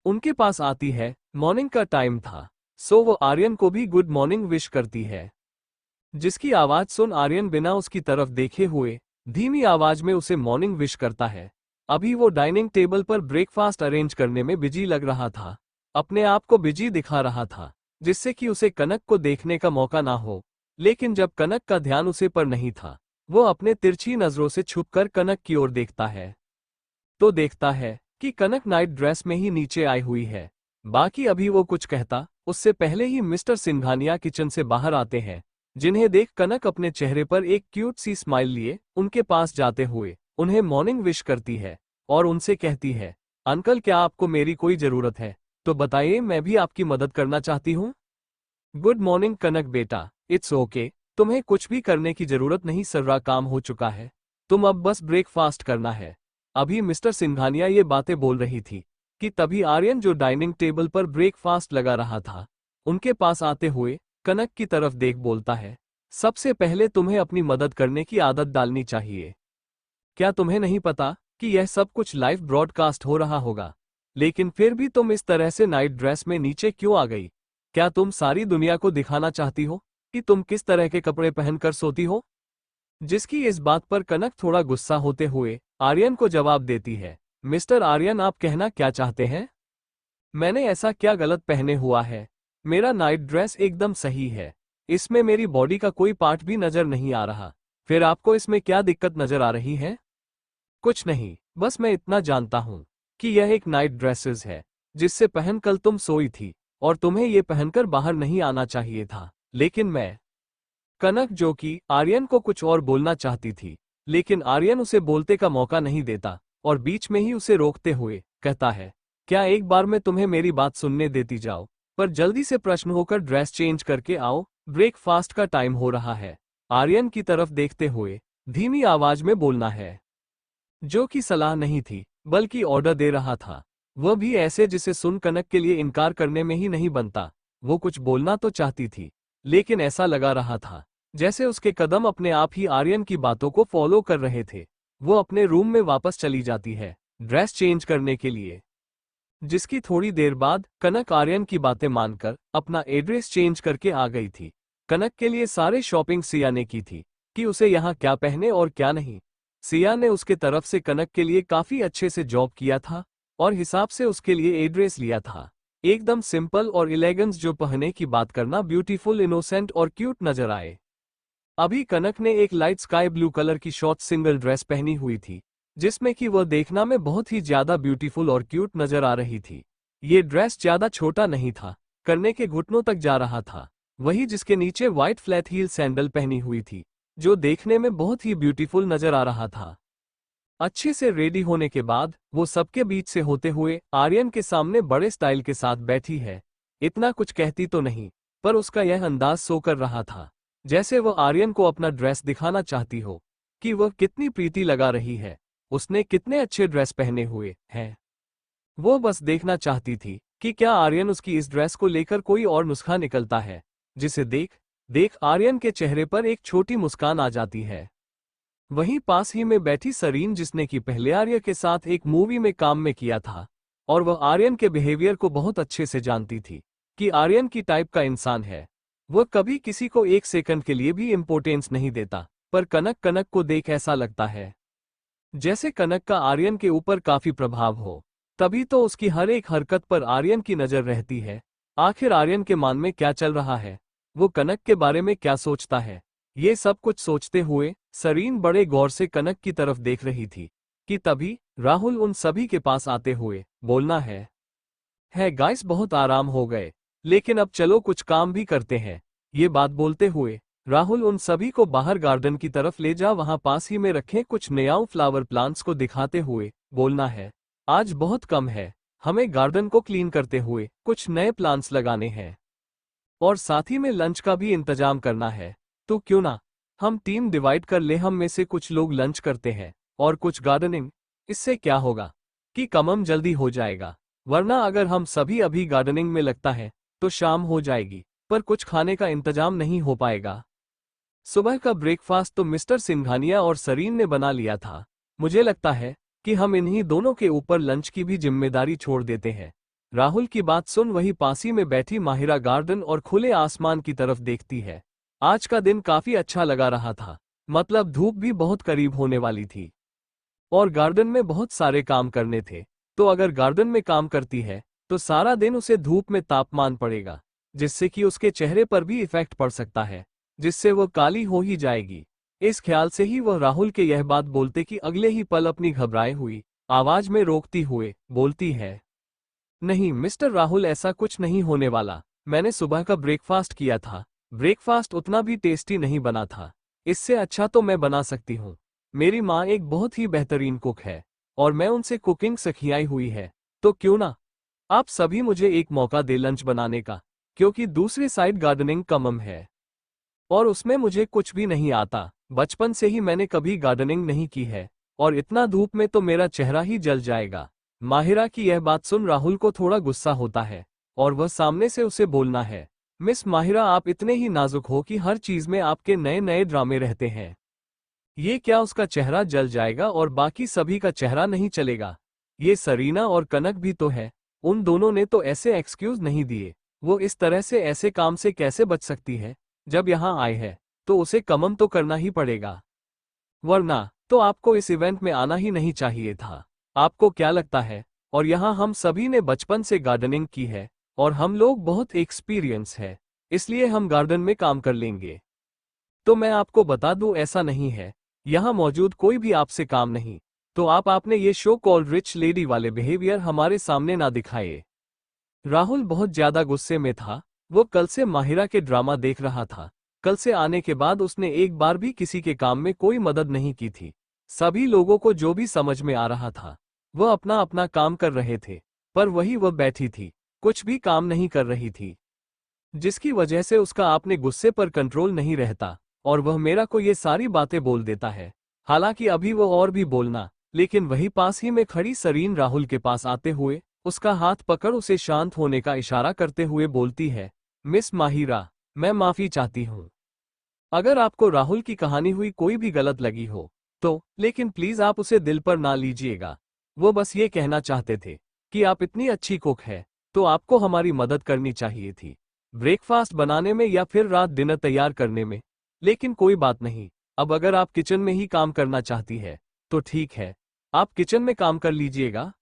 उनके पास आती है। मॉर्निंग का टाइम था, सो वो आर्यन को भी गुड मॉर्निंग विश करती है, जिसकी आवाज सुन आर्यन बिना उसकी तरफ देखे हुए धीमी आवाज में उसे मॉर्निंग विश करता है। अभी वो डाइनिंग टेबल पर ब्रेकफास्ट अरेंज करने में बिजी लग रहा था, अपने आप को बिजी दिखा रहा था, जिससे कि उसे कनक को देखने का मौका ना हो। लेकिन जब कनक का ध्यान उसे पर नहीं था, वो अपने तिरछी नजरों से छुपकर कनक की ओर देखता है, तो देखता है कि कनक नाइट ड्रेस में ही नीचे आई हुई है। बाकी अभी वो कुछ कहता उससे पहले ही मिस्टर सिंघानिया किचन से बाहर आते हैं, जिन्हें देख कनक अपने चेहरे पर एक क्यूट सी स्माइल लिए उनके पास जाते हुए उन्हें मॉर्निंग विश करती है और उनसे कहती है, अंकल, क्या आपको मेरी कोई जरूरत है तो बताइए, मैं भी आपकी मदद करना चाहती हूँ। गुड मॉर्निंग कनक बेटा, इट्स ओके, तुम्हें कुछ भी करने की जरूरत नहीं, सारा काम हो चुका है, तुम अब बस ब्रेकफास्ट करना है। अभी मिस्टर सिंघानिया ये बातें बोल रही थी कि तभी आर्यन, जो डाइनिंग टेबल पर ब्रेकफास्ट लगा रहा था, उनके पास आते हुए कनक की तरफ देख बोलता है, सबसे पहले तुम्हें अपनी मदद करने की आदत डालनी चाहिए। क्या तुम्हें नहीं पता कि यह सब कुछ लाइव ब्रॉडकास्ट हो रहा होगा? लेकिन फिर भी तुम इस तरह से नाइट ड्रेस में नीचे क्यों आ गई? क्या तुम सारी दुनिया को दिखाना चाहती हो कि तुम किस तरह के कपड़े पहनकर सोती हो? जिसकी इस बात पर कनक थोड़ा गुस्सा होते हुए आर्यन को जवाब देती है, मिस्टर आर्यन, आप कहना क्या चाहते हैं? मैंने ऐसा क्या गलत पहने हुआ है? मेरा नाइट ड्रेस एकदम सही है, इसमें मेरी बॉडी का कोई पार्ट भी नजर नहीं आ रहा, फिर आपको इसमें क्या दिक्कत नजर आ रही है? कुछ नहीं, बस मैं इतना जानता हूं कि यह एक नाइट ड्रेसेस है जिससे पहन कल तुम सोई थी, और तुम्हें ये पहनकर बाहर नहीं आना चाहिए था। लेकिन मैं कनक, जो कि आर्यन को कुछ और बोलना चाहती थी, लेकिन आर्यन उसे बोलते का मौका नहीं देता और बीच में ही उसे रोकते हुए कहता है, क्या एक बार में तुम्हें मेरी बात सुनने देती जाओ, पर जल्दी से प्रश्न होकर ड्रेस चेंज करके आओ, ब्रेकफास्ट का टाइम हो रहा है। आर्यन की तरफ देखते हुए धीमी आवाज में बोलना है, जो कि सलाह नहीं थी बल्कि ऑर्डर दे रहा था। वह भी ऐसे जिसे सुन कनक के लिए इनकार करने में ही नहीं बनता। वो कुछ बोलना तो चाहती थी, लेकिन ऐसा लगा रहा था जैसे उसके कदम अपने आप ही आर्यन की बातों को फॉलो कर रहे थे। वो अपने रूम में वापस चली जाती है ड्रेस चेंज करने के लिए, जिसकी थोड़ी देर बाद कनक आर्यन की बातें मानकर अपना एड्रेस चेंज करके आ गई थी। कनक के लिए सारे शॉपिंग सिया ने की थी कि उसे यहाँ क्या पहने और क्या नहीं। सिया ने उसके तरफ से कनक के लिए काफी अच्छे से जॉब किया था और हिसाब से उसके लिए एड्रेस लिया था, एकदम सिंपल और इलेगेंस, जो पहने की बात करना ब्यूटीफुल, इनोसेंट और क्यूट नजर आए। अभी कनक ने एक लाइट स्काई ब्लू कलर की शॉर्ट सिंगल ड्रेस पहनी हुई थी, जिसमें कि वह देखना में बहुत ही ज्यादा ब्यूटीफुल और क्यूट नजर आ रही थी। ये ड्रेस ज्यादा छोटा नहीं था, करने के घुटनों तक जा रहा था, वही जिसके नीचे व्हाइट फ्लैट हील सैंडल पहनी हुई थी, जो देखने में बहुत ही ब्यूटीफुल नजर आ रहा था। अच्छे से रेडी होने के बाद वो सबके बीच से होते हुए आर्यन के सामने बड़े स्टाइल के साथ बैठी है। इतना कुछ कहती तो नहीं, पर उसका यह अंदाज सो कर रहा था जैसे वह आर्यन को अपना ड्रेस दिखाना चाहती हो कि वह कितनी प्रीति लगा रही है, उसने कितने अच्छे ड्रेस पहने हुए हैं। वो बस देखना चाहती थी कि क्या आर्यन उसकी इस ड्रेस को लेकर कोई और नुस्खा निकलता है, जिसे देख देख आर्यन के चेहरे पर एक छोटी मुस्कान आ जाती है। वहीं पास ही में बैठी सरीन, जिसने कि पहले आर्य के साथ एक मूवी में काम में किया था और वह आर्यन के बिहेवियर को बहुत अच्छे से जानती थी कि आर्यन की टाइप का इंसान है। वह कभी किसी को एक सेकंड के लिए भी इम्पोर्टेंस नहीं देता, पर कनक को देख ऐसा लगता है जैसे कनक का आर्यन के ऊपर काफी प्रभाव हो, तभी तो उसकी हर एक हरकत पर आर्यन की नजर रहती है। आखिर आर्यन के मन में क्या चल रहा है, वो कनक के बारे में क्या सोचता है, ये सब कुछ सोचते हुए सरीन बड़े गौर से कनक की तरफ देख रही थी कि तभी राहुल उन सभी के पास आते हुए बोलना है गाइस, बहुत आराम हो गए, लेकिन अब चलो कुछ काम भी करते हैं। ये बात बोलते हुए राहुल उन सभी को बाहर गार्डन की तरफ ले जा वहां पास ही में रखे कुछ नयाओं फ्लावर प्लांट्स को दिखाते हुए बोलना है, आज बहुत कम है, हमें गार्डन को क्लीन करते हुए कुछ नए प्लांट्स लगाने हैं और साथ ही में लंच का भी इंतजाम करना है। तो क्यों ना हम टीम डिवाइड कर ले, हम में से कुछ लोग लंच करते हैं और कुछ गार्डनिंग। इससे क्या होगा कि कमम जल्दी हो जाएगा, वरना अगर हम सभी अभी गार्डनिंग में लगता है तो शाम हो जाएगी, पर कुछ खाने का इंतजाम नहीं हो पाएगा। सुबह का ब्रेकफास्ट तो मिस्टर सिंघानिया और सरीन ने बना लिया था। मुझे लगता है कि हम इन्हीं दोनों के ऊपर लंच की भी जिम्मेदारी छोड़ देते हैं। राहुल की बात सुन वही पासी में बैठी माहिरा गार्डन और खुले आसमान की तरफ देखती है। आज का दिन काफी अच्छा लगा रहा था, मतलब धूप भी बहुत करीब होने वाली थी और गार्डन में बहुत सारे काम करने थे। तो अगर गार्डन में काम करती है तो सारा दिन उसे धूप में तापमान पड़ेगा, जिससे कि उसके चेहरे पर भी इफेक्ट पड़ सकता है, जिससे वह काली हो ही जाएगी। इस ख्याल से ही वह राहुल के यह बात बोलते कि अगले ही पल अपनी घबराई हुई आवाज में रोकती हुए बोलती है, नहीं मिस्टर राहुल, ऐसा कुछ नहीं होने वाला। मैंने सुबह का ब्रेकफास्ट किया था। ब्रेकफास्ट उतना भी टेस्टी नहीं बना था, इससे अच्छा तो मैं बना सकती हूँ। मेरी माँ एक बहुत ही बेहतरीन कुक है और मैं उनसे कुकिंग सिखाई हुई है। तो क्यों ना आप सभी मुझे एक मौका दे लंच बनाने का, क्योंकि दूसरी साइड गार्डनिंग कमम है और उसमें मुझे कुछ भी नहीं आता। बचपन से ही मैंने कभी गार्डनिंग नहीं की है और इतना धूप में तो मेरा चेहरा ही जल जाएगा। माहिरा की यह बात सुन राहुल को थोड़ा गुस्सा होता है और वह सामने से उसे बोलना है, मिस माहिरा, आप इतने ही नाजुक हो कि हर चीज में आपके नए नए ड्रामे रहते हैं। ये क्या उसका चेहरा जल जाएगा और बाकी सभी का चेहरा नहीं चलेगा? ये सरीना और कनक भी तो है, उन दोनों ने तो ऐसे एक्सक्यूज नहीं दिए। वो इस तरह से ऐसे काम से कैसे बच सकती है? जब यहाँ आए है तो उसे कमम तो करना ही पड़ेगा, वरना तो आपको इस इवेंट में आना ही नहीं चाहिए था। आपको क्या लगता है? और यहाँ हम सभी ने बचपन से गार्डनिंग की है और हम लोग बहुत एक्सपीरियंस है, इसलिए हम गार्डन में काम कर लेंगे। तो मैं आपको बता दूं, ऐसा नहीं है। यहाँ मौजूद कोई भी आपसे काम नहीं, तो आप आपने ये शो कॉल रिच लेडी वाले बिहेवियर हमारे सामने ना दिखाए। राहुल बहुत ज्यादा गुस्से में था। वो कल से माहिरा के ड्रामा देख रहा था। कल से आने के बाद उसने एक बार भी किसी के काम में कोई मदद नहीं की थी। सभी लोगों को जो भी समझ में आ रहा था वह अपना अपना काम कर रहे थे, पर वही वह बैठी थी, कुछ भी काम नहीं कर रही थी, जिसकी वजह से उसका आपने गुस्से पर कंट्रोल नहीं रहता और वह मेरा को ये सारी बातें बोल देता है। हालांकि अभी वो और भी बोलना, लेकिन वही पास ही में खड़ी सरीन राहुल के पास आते हुए उसका हाथ पकड़ उसे शांत होने का इशारा करते हुए बोलती है, मिस माहिरा, मैं माफी चाहती हूँ अगर आपको राहुल की कहानी हुई कोई भी गलत लगी हो तो, लेकिन प्लीज आप उसे दिल पर ना लीजिएगा। वो बस ये कहना चाहते थे कि आप इतनी अच्छी कुक है तो आपको हमारी मदद करनी चाहिए थी, ब्रेकफास्ट बनाने में या फिर रात डिनर तैयार करने में। लेकिन कोई बात नहीं, अब अगर आप किचन में ही काम करना चाहती है तो ठीक है, आप किचन में काम कर लीजिएगा।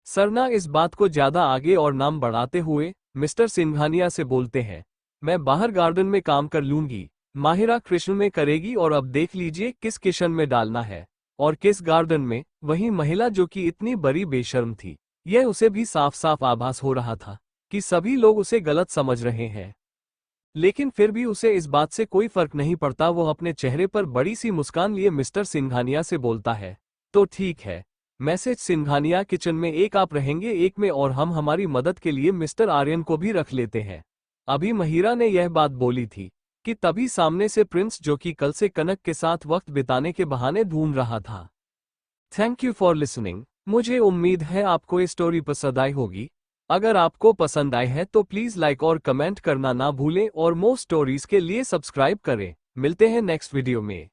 सरना इस बात को ज्यादा आगे और नाम बढ़ाते हुए मिस्टर सिंघानिया से बोलते हैं, मैं बाहर गार्डन में काम कर लूंगी, माहिरा कृष्ण में करेगी और अब देख लीजिए किस किचन में डालना है और किस गार्डन में। वही महिला जो कि इतनी बड़ी बेशर्म थी, यह उसे भी साफ साफ आभास हो रहा था कि सभी लोग उसे गलत समझ रहे हैं, लेकिन फिर भी उसे इस बात से कोई फर्क नहीं पड़ता। वो अपने चेहरे पर बड़ी सी मुस्कान लिए मिस्टर सिंघानिया से बोलता है, तो ठीक है, मैसेज सिंघानिया किचन में एक आप रहेंगे एक में, और हम हमारी मदद के लिए मिस्टर आर्यन को भी रख लेते हैं। अभी महिरा ने यह बात बोली थी कि तभी सामने से प्रिंस, जो कि कल से कनक के साथ वक्त बिताने के बहाने ढूंढ रहा था। Thank you for listening. मुझे उम्मीद है आपको ये स्टोरी पसंद आई होगी। अगर आपको पसंद आए है तो प्लीज लाइक और कमेंट करना ना भूलें और मोर स्टोरीज के लिए सब्सक्राइब करें। मिलते हैं नेक्स्ट वीडियो में।